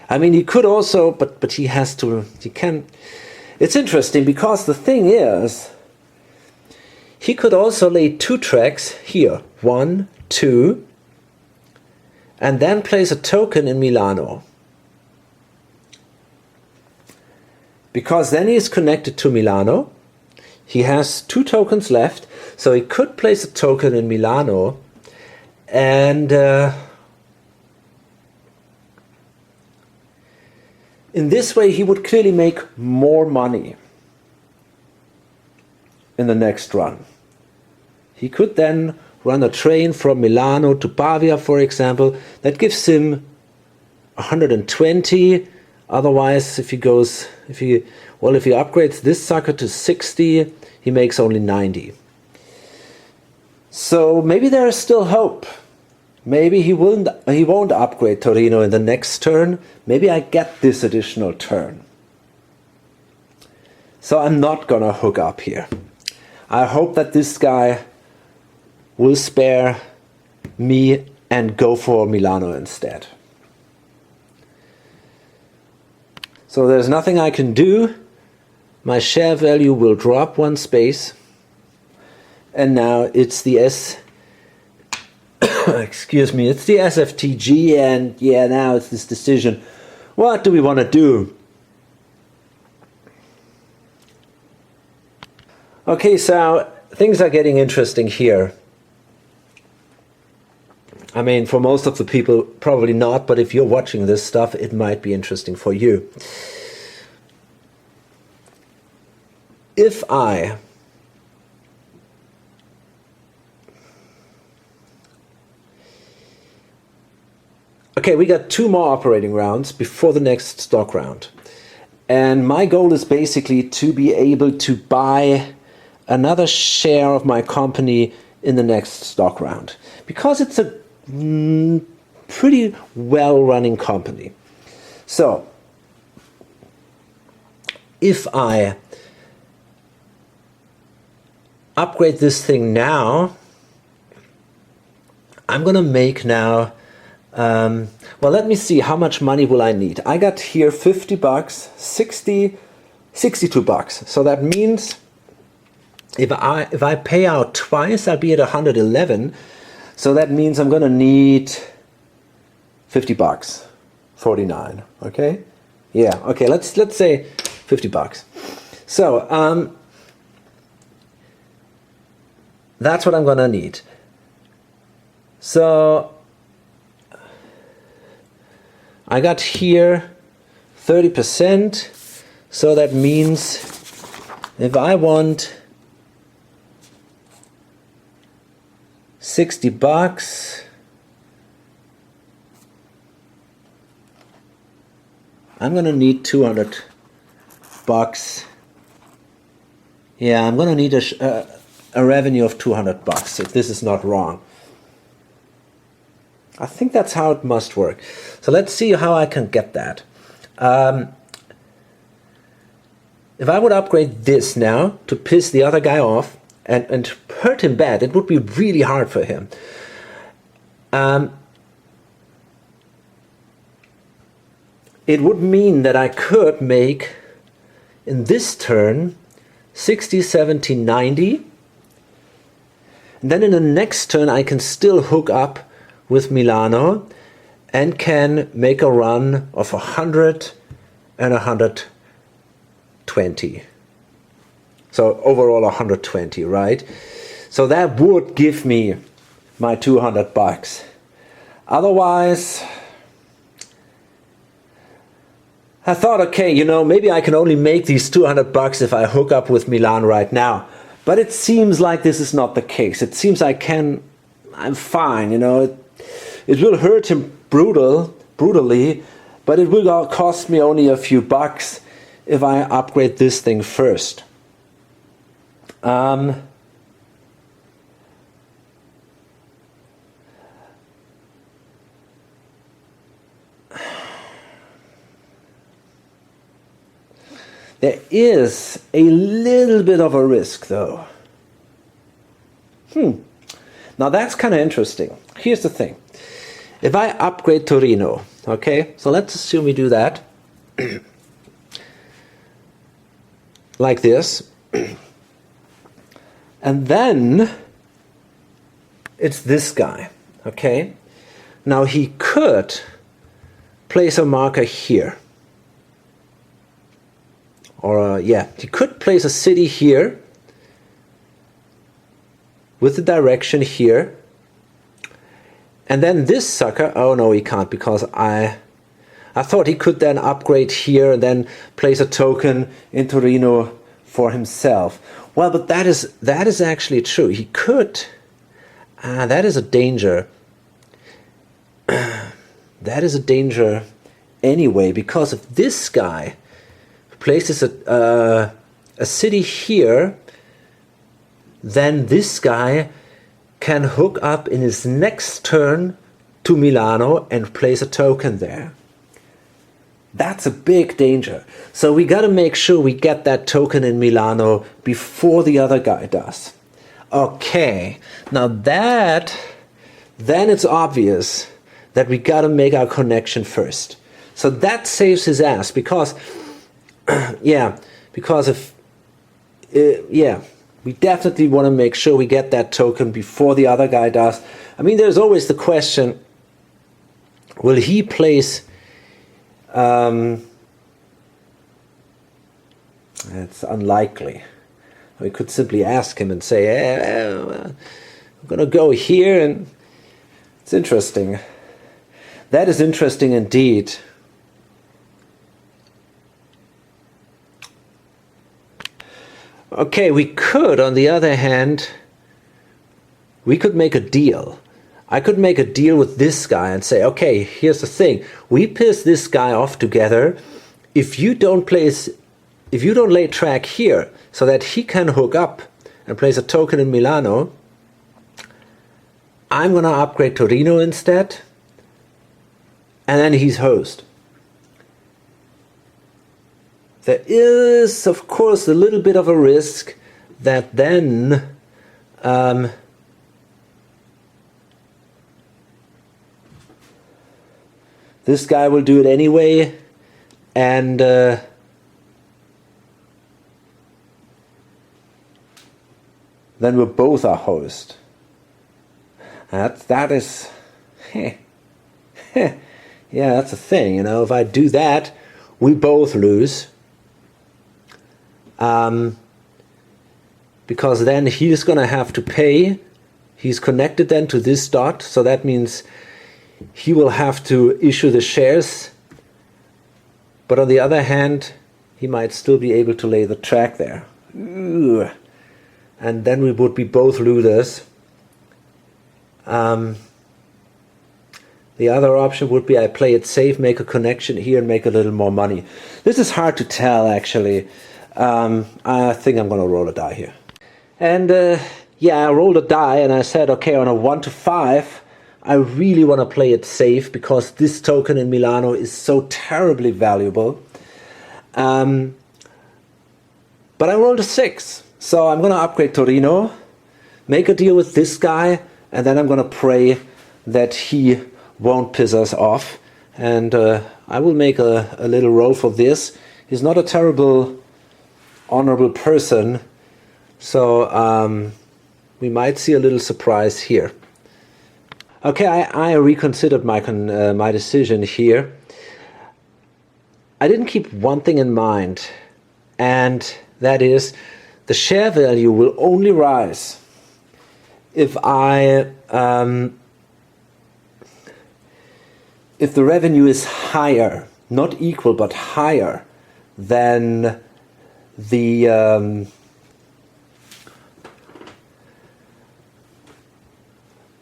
I mean, he could also, but he has to, he can. It's interesting because the thing is, he could also lay 2 tracks here. 1, 2. And then place a token in Milano. Because then he is connected to Milano. He has 2 tokens left. So he could place a token in Milano. And in this way he would clearly make more money in the next run. He could then run a train from Milano to Pavia, for example. That gives him 120. Otherwise, if he upgrades this sucker to 60, he makes only 90. So maybe there is still hope. Maybe he won't upgrade Torino in the next turn. Maybe I get this additional turn. So I'm not gonna hook up here. I hope that this guy will spare me and go for Milano instead. So there's nothing I can do. My share value will drop 1 space. And now it's the excuse me, it's the SFTG, and yeah, now it's this decision. What do we want to do? Okay, so things are getting interesting here. I mean, for most of the people, probably not, but if you're watching this stuff, it might be interesting for you. If I okay, we got 2 more operating rounds before the next stock round. And my goal is basically to be able to buy another share of my company in the next stock round. Because it's a pretty well-running company. So, if I upgrade this thing now, I'm gonna make now, well, let me see, how much money will I need? I got here 50 bucks, 62 bucks. So that means if I pay out twice, I'll be at 111. So that means I'm gonna need 50 bucks, 49, okay? Yeah, okay, let's say 50 bucks. So, that's what I'm gonna need. So, I got here 30%, so that means if I want 60 bucks, I'm gonna need 200 bucks. Yeah, I'm gonna need a revenue of 200 bucks, if this is not wrong. I think that's how it must work. So let's see how I can get that. If I would upgrade this now to piss the other guy off and hurt him bad. It would be really hard for him. It would mean that I could make, in this turn, 60, 70, 90. And then in the next turn I can still hook up with Milano and can make a run of 100 and 120. So overall 120, right? So that would give me my $200. Otherwise, I thought, okay, you know, maybe I can only make these $200 if I hook up with Milan right now. But it seems like this is not the case. It seems I'm fine, you know. It will hurt him brutally, but it will cost me only a few bucks if I upgrade this thing first. There is a little bit of a risk, though. Now that's kind of interesting. Here's the thing. If I upgrade Torino, okay, so let's assume we do that. Like this. And then it's this guy, okay? Now he could place a marker here. Or, yeah, he could place a city here with the direction here. And then this sucker, oh no, he can't, because I thought he could then upgrade here and then place a token in Torino for himself. Well, but that is actually true. He could. That is a danger. That is a danger anyway, because if this guy places a city here, then this guy can hook up in his next turn to Milano and place a token there. That's a big danger. So we got to make sure we get that token in Milano before the other guy does. Okay, now then it's obvious that we got to make our connection first. So that saves his ass, because we definitely want to make sure we get that token before the other guy does. I mean, there's always the question, will he place... it's unlikely. We could simply ask him and say, I'm going to go here, and it's interesting. That is interesting indeed. Okay, we could, on the other hand, we could make a deal. I could make a deal with this guy and say, okay, here's the thing. We piss this guy off together. If you don't lay track here so that he can hook up and place a token in Milano, I'm going to upgrade Torino instead. And then he's host. There is, of course, a little bit of a risk that then this guy will do it anyway, and then we both are host. That is, yeah, that's a thing. You know, if I do that, we both lose. Because then he's going to have to pay. He's connected then to this dot, so that means he will have to issue the shares. But on the other hand, he might still be able to lay the track there. Ooh. And then we would be both losers. The other option would be I play it safe, make a connection here, and make a little more money. This is hard to tell, actually. I think I'm going to roll a die here. And I rolled a die and I said, okay, on a 1 to 5, I really want to play it safe because this token in Milano is so terribly valuable. But I rolled a 6. So I'm going to upgrade Torino make a deal with this guy, and then I'm going to pray that he won't piss us off. And I will make a little roll for this. He's not a terrible, honorable person, so we might see a little surprise here. Okay, I reconsidered my decision here. I didn't keep one thing in mind, and that is the share value will only rise if if the revenue is higher, not equal but higher than the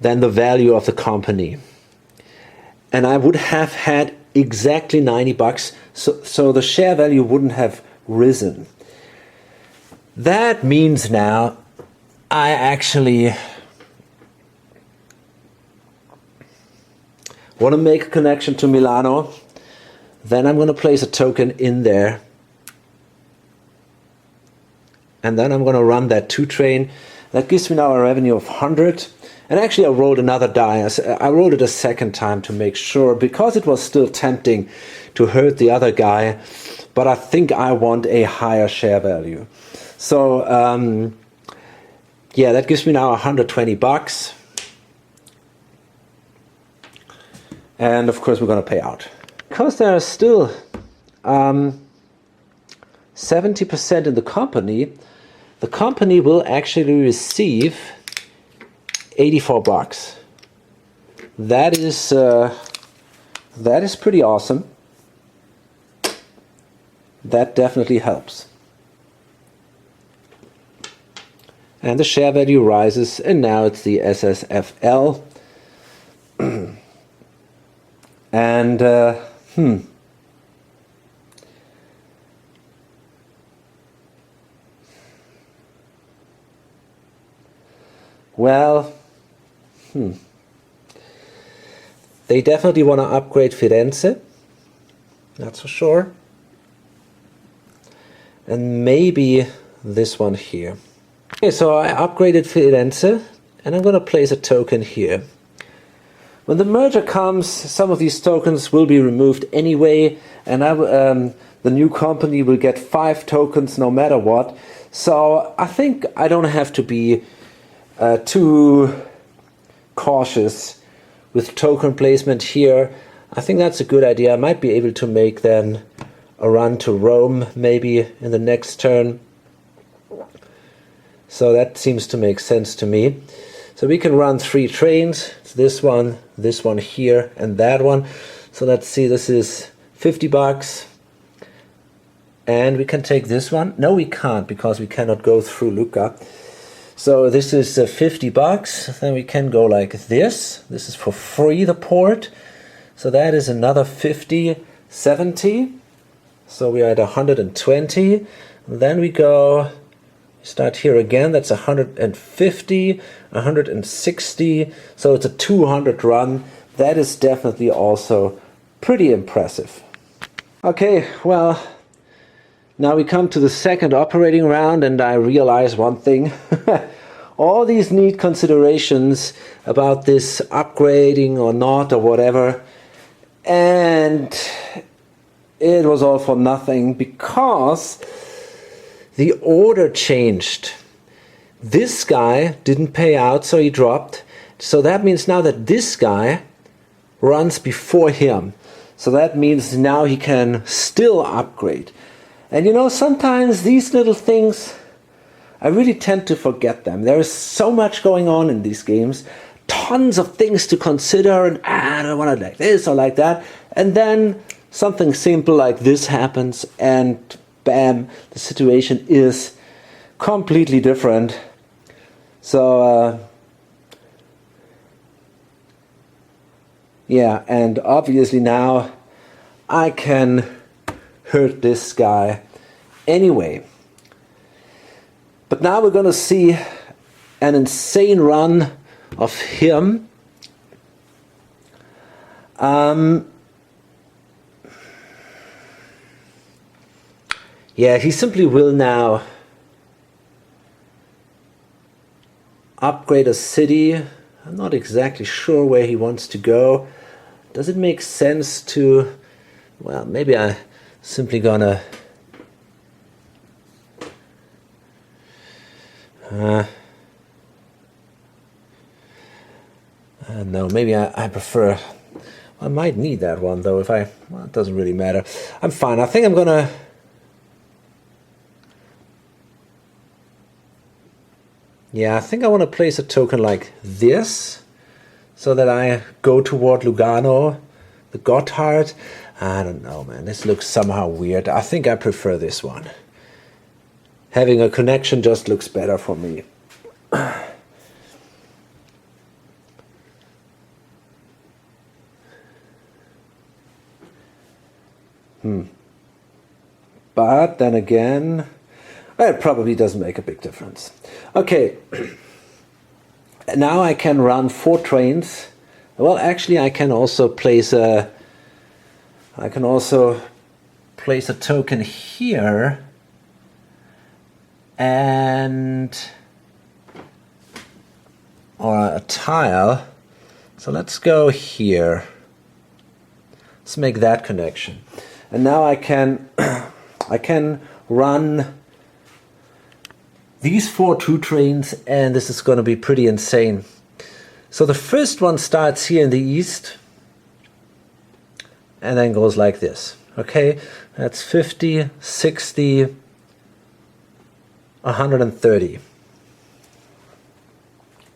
value of the company. And I would have had exactly $90, so the share value wouldn't have risen. That means now I actually want to make a connection to Milano. Then I'm going to place a token in there, and then I'm going to run that 2 train. That gives me now a revenue of 100. And actually I rolled another die. I rolled it a second time to make sure, because it was still tempting to hurt the other guy, but I think I want a higher share value. So yeah, that gives me now $120. And of course we're going to pay out. Because there are still 70% in the company will actually receive $84. That is pretty awesome. That definitely helps. And the share value rises, and now it's the SSFL. And well, they definitely want to upgrade Firenze, that's for sure. And maybe this one here. Okay, so I upgraded Firenze, and I'm going to place a token here. When the merger comes, some of these tokens will be removed anyway, and the new company will get 5 tokens no matter what. So I think I don't have to be too cautious with token placement here. I think that's a good idea. I might be able to make then a run to Rome maybe in the next turn. So that seems to make sense to me. So we can run 3 trains. It's this one here, and that one. So let's see, this is $50. And we can take this one. No, we can't, because we cannot go through Lucca. So this is $50. Then we can go like this. This is for free, the port. So that is another 50, 70. So we are at 120. Then we go, start here again. That's 150, 160. So it's a 200 run. That is definitely also pretty impressive. Okay, well, now we come to the second operating round, and I realize one thing. All these neat considerations about this upgrading or not or whatever, and it was all for nothing because the order changed. This guy didn't pay out, so he dropped. So that means now that this guy runs before him. So that means now he can still upgrade. And you know, sometimes these little things, I really tend to forget them. There is so much going on in these games, tons of things to consider, and I don't want to like this or like that. And then something simple like this happens, and bam, the situation is completely different. So, yeah, and obviously now I can hurt this guy anyway. But now we're going to see an insane run of him. Yeah, he simply will now upgrade a city. I'm not exactly sure where he wants to go. Does it make sense to, well, maybe I simply gonna no, maybe I prefer, I might need that one though if I, well, it doesn't really matter. I'm fine. I think I'm gonna, yeah, I think I want to place a token like this so that I go toward Lugano, the Gotthard. I don't know, man. This looks somehow weird. I think I prefer this one. Having a connection just looks better for me. But then again, it probably doesn't make a big difference. Okay, now I can run 4 trains. Well, actually, I can also place a token here, and or a tile. So let's go here. Let's make that connection, and now I can I can run these 4 2 trains, and this is going to be pretty insane. So the first one starts here in the east and then goes like this. Okay, that's 50, 60, 130.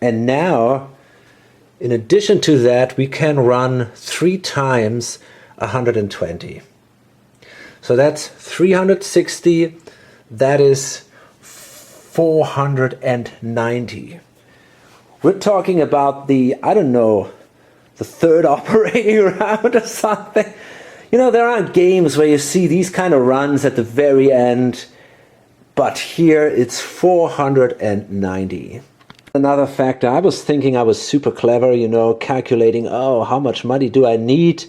And now, in addition to that, we can run 3 times 120. So that's 360, that is 490. We're talking about the, I don't know, the 3rd operating round or something. You know, there are games where you see these kind of runs at the very end, but here it's 490. Another factor, I was thinking I was super clever, you know, calculating, oh, how much money do I need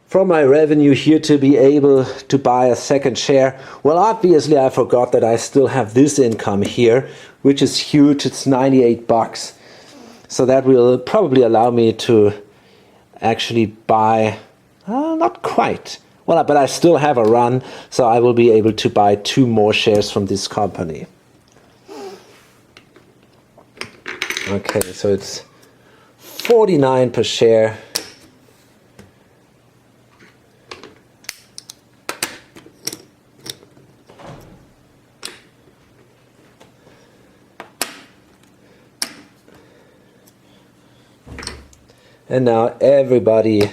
from my revenue here to be able to buy a second share. Well, obviously I forgot that I still have this income here, which is huge. It's 98 bucks. So that will probably allow me to actually buy, not quite. Well, but I still have a run, so I will be able to buy 2 more shares from this company. Okay, so it's 49 per share. And now everybody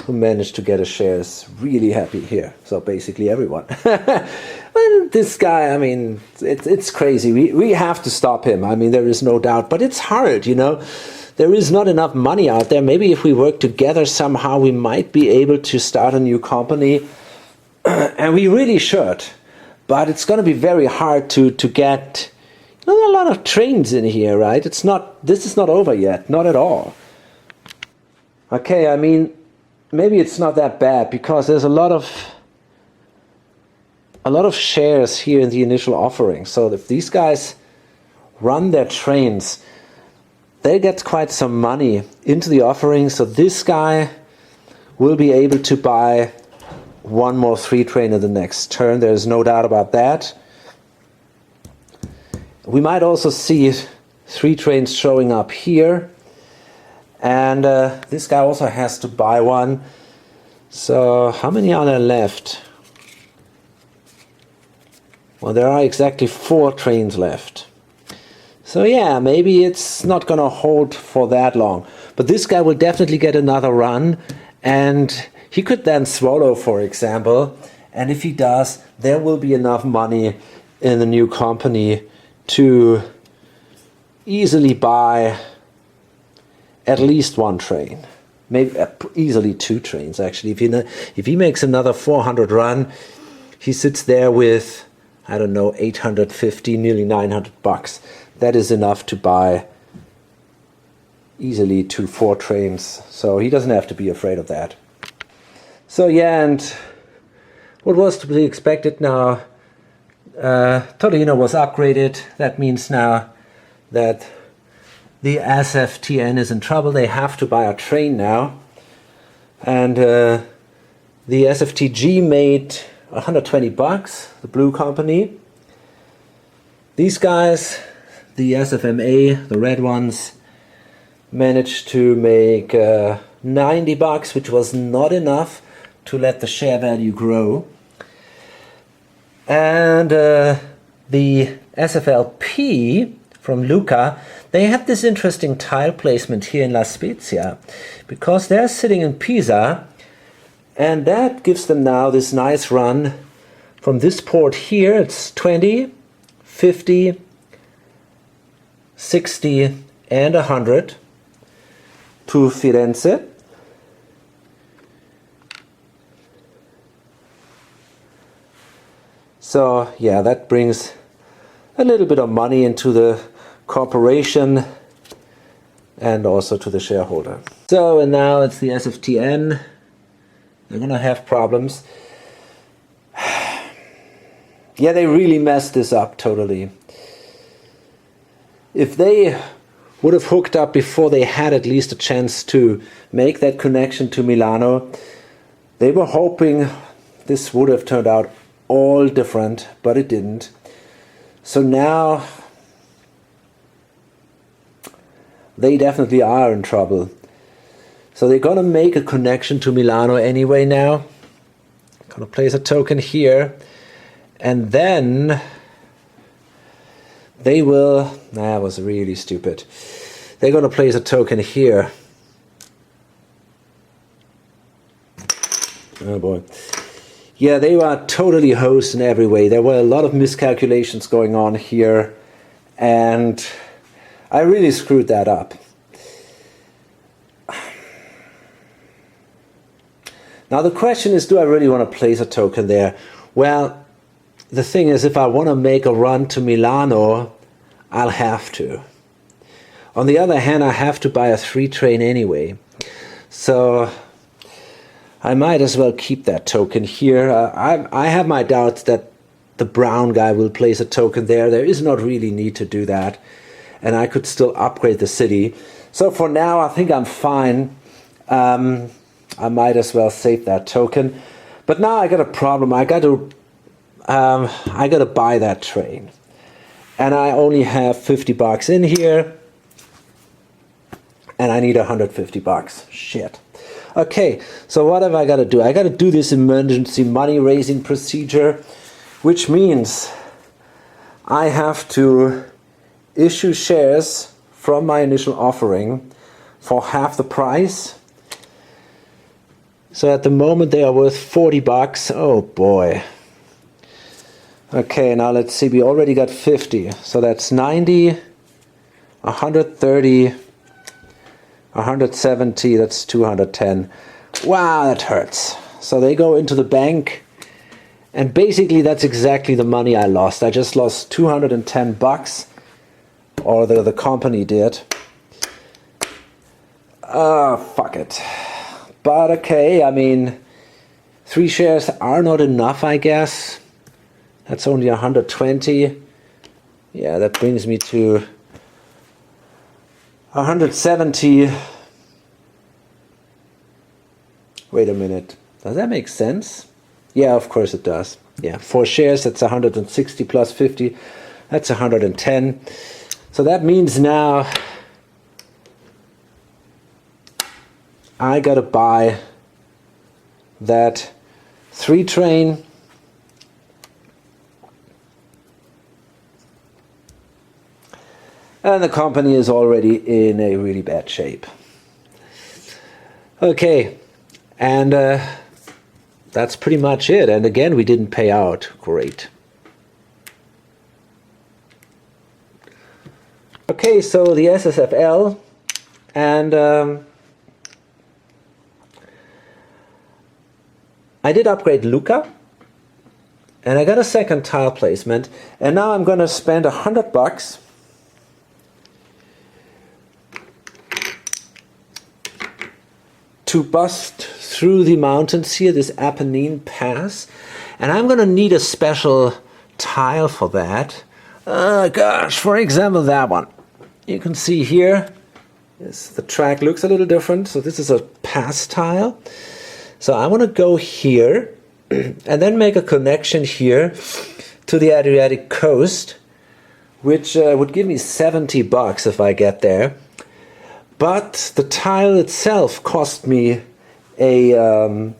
who managed to get a share is really happy here. So basically everyone. Well, this guy, I mean, it's crazy. We have to stop him. I mean, there is no doubt. But it's hard, you know. There is not enough money out there. Maybe if we work together somehow, we might be able to start a new company. And we really should. But it's going to be very hard to get, you know, a lot of trains in here, right? This is not over yet. Not at all. Okay, I mean, maybe it's not that bad because there's a lot of shares here in the initial offering. So if these guys run their trains, they get quite some money into the offering. So this guy will be able to buy 1 more 3 train in the next turn. There's no doubt about that. We might also see 3 trains showing up here. And this guy also has to buy 1. So how many are there left? Well, there are exactly 4 trains left. So yeah, maybe it's not going to hold for that long. But this guy will definitely get another run. And he could then swallow, for example. And if he does, there will be enough money in the new company to easily buy at least 1 train, maybe easily 2 trains actually. If he makes another 400 run, he sits there with, I don't know, 850, nearly 900 bucks. That is enough to buy easily 4 trains. So he doesn't have to be afraid of that. So yeah, and what was to be expected now? Torino was upgraded. That means now that the SFTN is in trouble. They have to buy a train now. And the SFTG made 120 bucks, the blue company. These guys, the SFMA, the red ones, managed to make 90 bucks, which was not enough to let the share value grow. And the SFLP from Luca, they had this interesting tile placement here in La Spezia, because they're sitting in Pisa, and that gives them now this nice run from this port here. It's 20, 50, 60 and 100 to Firenze. So yeah, that brings a little bit of money into the corporation and also to the shareholder. So, and now it's the SFTN. They're gonna have problems. Yeah, they really messed this up totally. If they would have hooked up before they had at least a chance to make that connection to Milano, they were hoping this would have turned out all different, but it didn't. So now they definitely are in trouble. So they're gonna make a connection to Milano anyway now. Gonna place a token here, and then they will, that was really stupid. They're gonna place a token here. Oh boy. Yeah, they were totally hosed in every way. There were a lot of miscalculations going on here, and I really screwed that up. Now the question is, do I really want to place a token there? Well, the thing is, if I want to make a run to Milano, I'll have to. On the other hand, I have to buy a 3 train anyway. So I might as well keep that token here. I have my doubts that the brown guy will place a token there. There is not really need to do that. And I could still upgrade the city. So for now, I think I'm fine. I might as well save that token. But now I got a problem. I got to buy that train. And I only have 50 bucks in here. And I need 150 bucks. Shit. Okay, so what have I got to do? I got to do this emergency money raising procedure, which means I have to issue shares from my initial offering for half the price. So at the moment they are worth 40 bucks. Oh boy. Okay, now let's see, we already got 50. So that's 90, 130, 170, that's 210. Wow, that hurts. So they go into the bank, and basically that's exactly the money I lost. I just lost 210 bucks, or the company did. Fuck it. But okay, I mean, 3 shares are not enough, I guess. That's only 120. Yeah, that brings me to 170. Wait a minute. Does that make sense? Yeah, of course it does. Yeah, 4 shares, that's 160 plus 50. That's 110. So that means now I gotta buy that 3 train. And the company is already in a really bad shape. Okay, and that's pretty much it. And again, we didn't pay out. Great. Okay, so the SSFL, and I did upgrade Luca, and I got a second tile placement, and now I'm going to spend 100 bucks to bust through the mountains here, this Apennine Pass, and I'm going to need a special tile for that. Gosh, for example, that one. you can see here, the track looks a little different. So this is a pass tile. So I want to go here and then make a connection here to the Adriatic coast, which would give me $70 if I get there. But the tile itself cost me a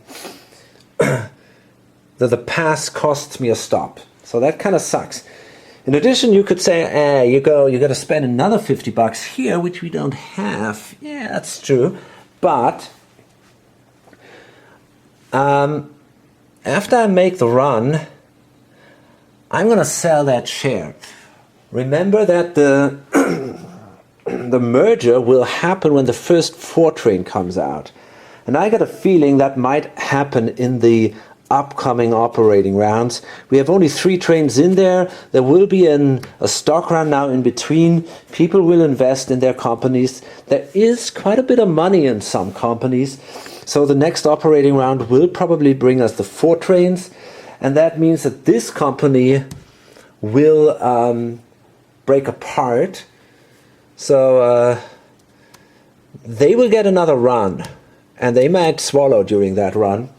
the pass costs me a stop. So that kind of sucks. In addition, you could say, you got to spend another $50 here, which we don't have. Yeah, that's true. But after I make the run, I'm going to sell that share. Remember that the the merger will happen when the first 4 train comes out. And I got a feeling that might happen in the upcoming operating rounds. We have only 3 trains in there. There will be a stock round now in between. People will invest in their companies. There is quite a bit of money in some companies. So the next operating round will probably bring us the 4 trains. And that means that this company will break apart. So they will get another run, and they might swallow during that run.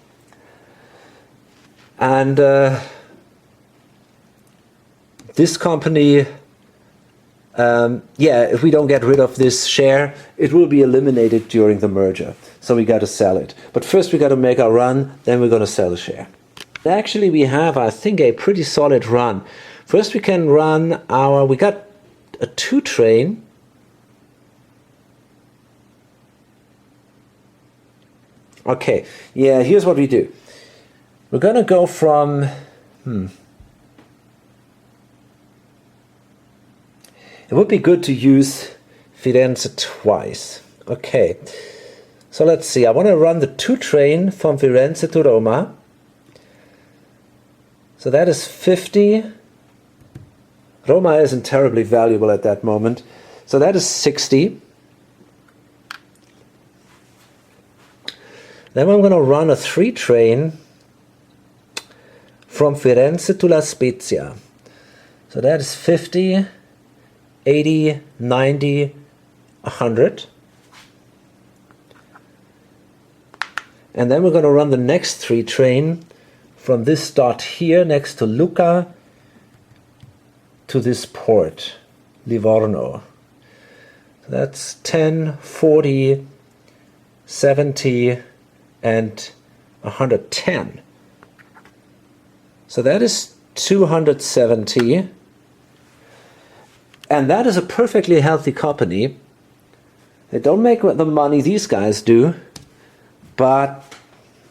And this company, if we don't get rid of this share, it will be eliminated during the merger. So we got to sell it. But first we got to make our run, then we're going to sell the share. Actually, we have, I think, a pretty solid run. First we can run we got a 2 train. Okay, yeah, here's what we do. We're going to go from, it would be good to use Firenze twice. Okay, so let's see. I want to run the 2 train from Firenze to Roma. So that is 50. Roma isn't terribly valuable at that moment. So that is 60. Then I'm going to run a 3 train from Firenze to La Spezia. So that is 50, 80, 90, 100. And then we're going to run the next 3 train from this dot here next to Lucca to this port, Livorno. So that's 10, 40, 70, and 110. So that is 270. And that is a perfectly healthy company. They don't make the money these guys do, but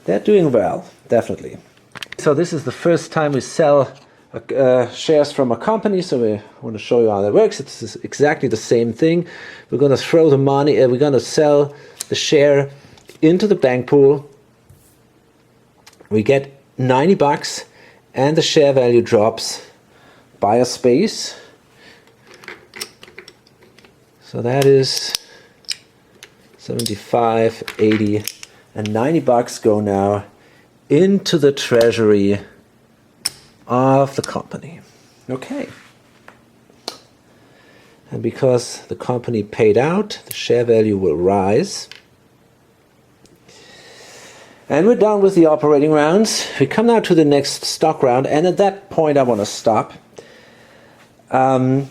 they're doing well, definitely. So this is the first time we sell shares from a company, so we want to show you how that works. It's exactly the same thing. We're going to throw the money, we're going to sell the share into the bank pool. We get $90 and the share value drops by a space. So that is 75, 80, and $90 go now into the treasury of the company. Okay. And because the company paid out, the share value will rise. And we're done with the operating rounds. We come now to the next stock round, and at that point I want to stop. And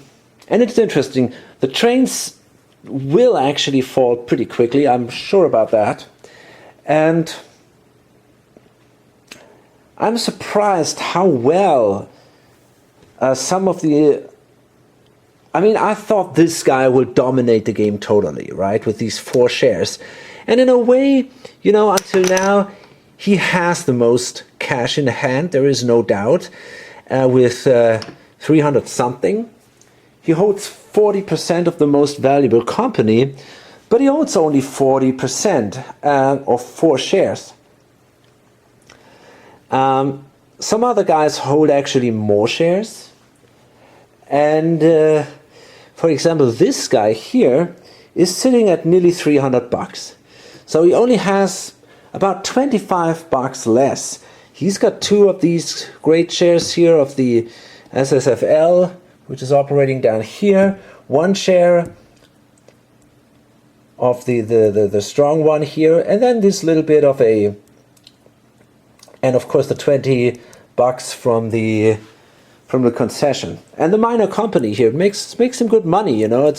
it's interesting. The trains will actually fall pretty quickly. I'm sure about that. And I'm surprised how well some of the... I thought this guy would dominate the game totally, right? With these 4 shares. And in a way, until now, he has the most cash in hand, there is no doubt, with 300 something. He holds 40% of the most valuable company, but he owns only 40% of 4 shares. Some other guys hold actually more shares. And for example, this guy here is sitting at nearly $300. So he only has about $25 less. He's got 2 of these great shares here of the SSFL, which is operating down here. 1 share the strong one here, and then this little bit of a, and of course the $20 from the concession, and the minor company here makes him good money. You know,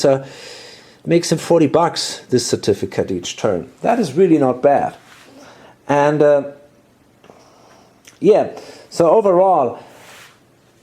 makes him $40 this certificate each turn. That is really not bad. And yeah, so overall,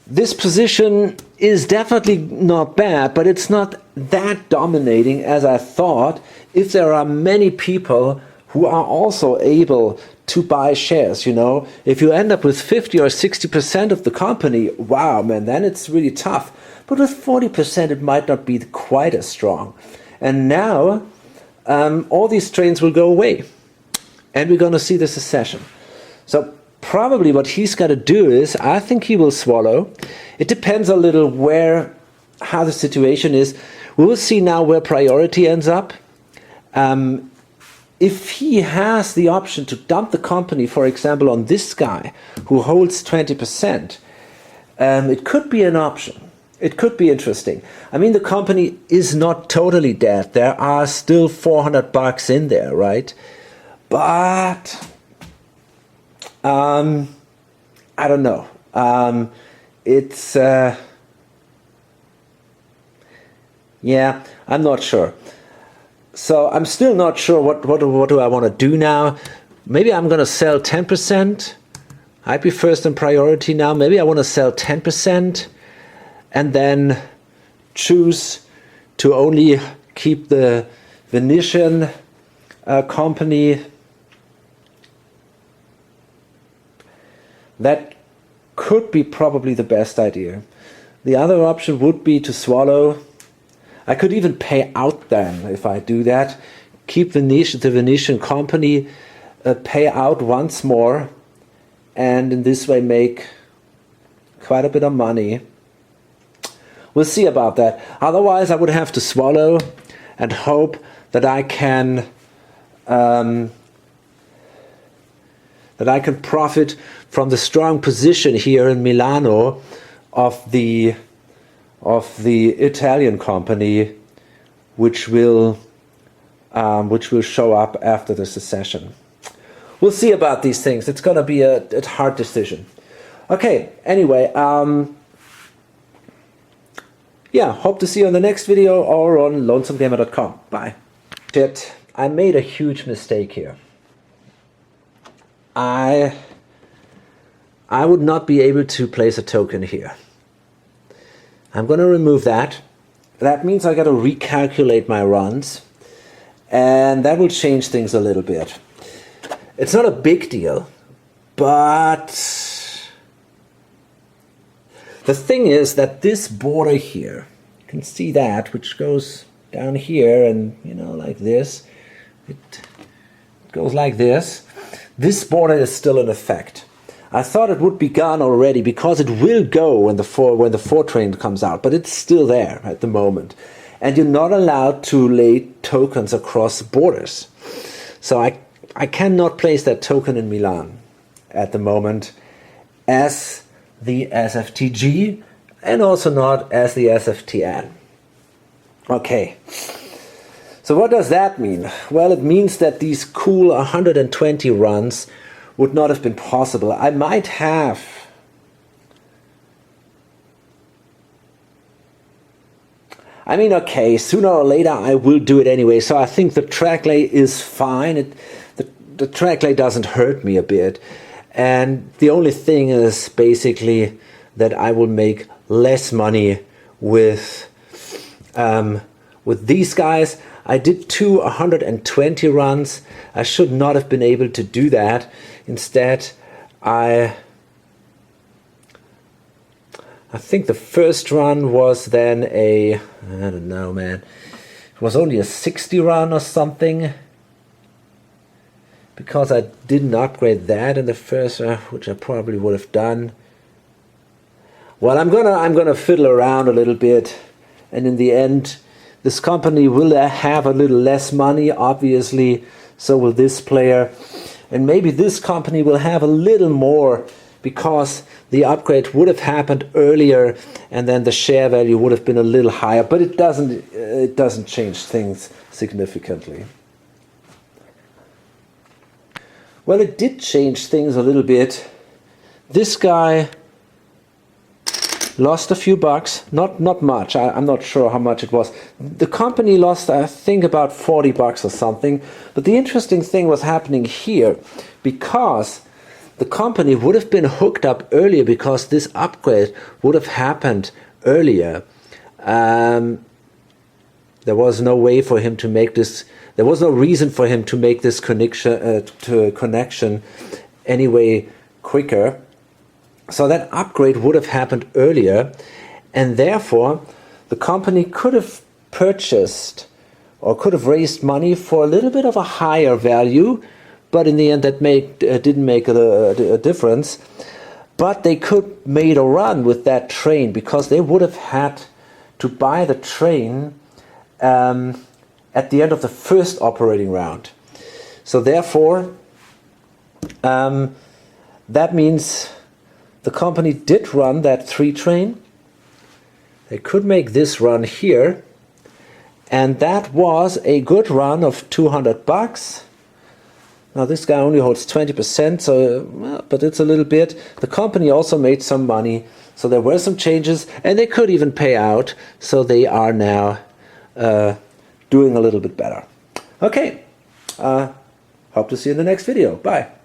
this position is definitely not bad, but it's not that dominating as I thought. If there are many people who are also able to buy shares, you know, if you end up with 50 or 60% of the company, wow, man, then it's really tough. But with 40%, it might not be quite as strong. And now, all these trains will go away, and we're going to see the secession. So probably what he's got to do is, I think he will swallow. It depends a little how the situation is. We will see now where priority ends up. If he has the option to dump the company, for example, on this guy who holds 20%, it could be an option. It could be interesting. I mean, the company is not totally dead. There are still $400 in there, right? But I don't know. Yeah, I'm not sure. So I'm still not sure what do I want to do now. Maybe I'm going to sell 10%. I'd be first in priority now. Maybe I want to sell 10% and then choose to only keep the Venetian company. That could be probably the best idea. The other option would be to swallow. I could even pay out then if I do that. Keep the Venetian company, pay out once more, and in this way make quite a bit of money. We'll see about that. Otherwise, I would have to swallow and hope that I can profit from the strong position here in Milano of the Italian company, which will show up after the secession. We'll see about these things. It's going to be a hard decision. Okay. Anyway, yeah. Hope to see you on the next video or on lonesomegamer.com. Bye. Shit! I made a huge mistake here. I would not be able to place a token here. I'm going to remove that. That means I got to recalculate my runs, and that will change things a little bit. It's not a big deal, but the thing is that this border here, you can see that, which goes down here and, you know, like this. It goes like this. This border is still in effect. I thought it would be gone already because it will go when the 4 train comes out, but it's still there at the moment. And you're not allowed to lay tokens across borders. So I cannot place that token in Milan at the moment as the SFTG and also not as the SFTN. Okay. So what does that mean? Well, it means that these cool 120 runs would not have been possible. I might have okay, sooner or later I will do it anyway. So I think the track lay is fine. The track lay doesn't hurt me a bit. And the only thing is basically that I will make less money with these guys. I did 120 runs. I should not have been able to do that. Instead, I think the first run was then I don't know, man. It was only a 60 run or something. Because I didn't upgrade that in the first run, which I probably would have done. Well, I'm gonna fiddle around a little bit, and in the end, this company will have a little less money, obviously. So will this player. And maybe this company will have a little more because the upgrade would have happened earlier, and then the share value would have been a little higher, but it doesn't change things significantly. Well, it did change things a little bit. This guy lost a few bucks, not much. I'm not sure how much it was. The company lost, I think, about 40 bucks or something. But the interesting thing was happening here, because the company would have been hooked up earlier, because this upgrade would have happened earlier. There was no way for him to make this. There was no reason for him to make this connection anyway quicker. So that upgrade would have happened earlier, and therefore the company could have purchased or could have raised money for a little bit of a higher value, but in the end that didn't make a difference. But they could made a run with that train, because they would have had to buy the train at the end of the first operating round. So therefore, that means the company did run that 3 train. They could make this run here, and that was a good run of 200 bucks. Now this guy only holds 20%, so but it's a little bit. The company also made some money, so there were some changes, and they could even pay out, so they are now doing a little bit better. Okay, hope to see you in the next video. Bye.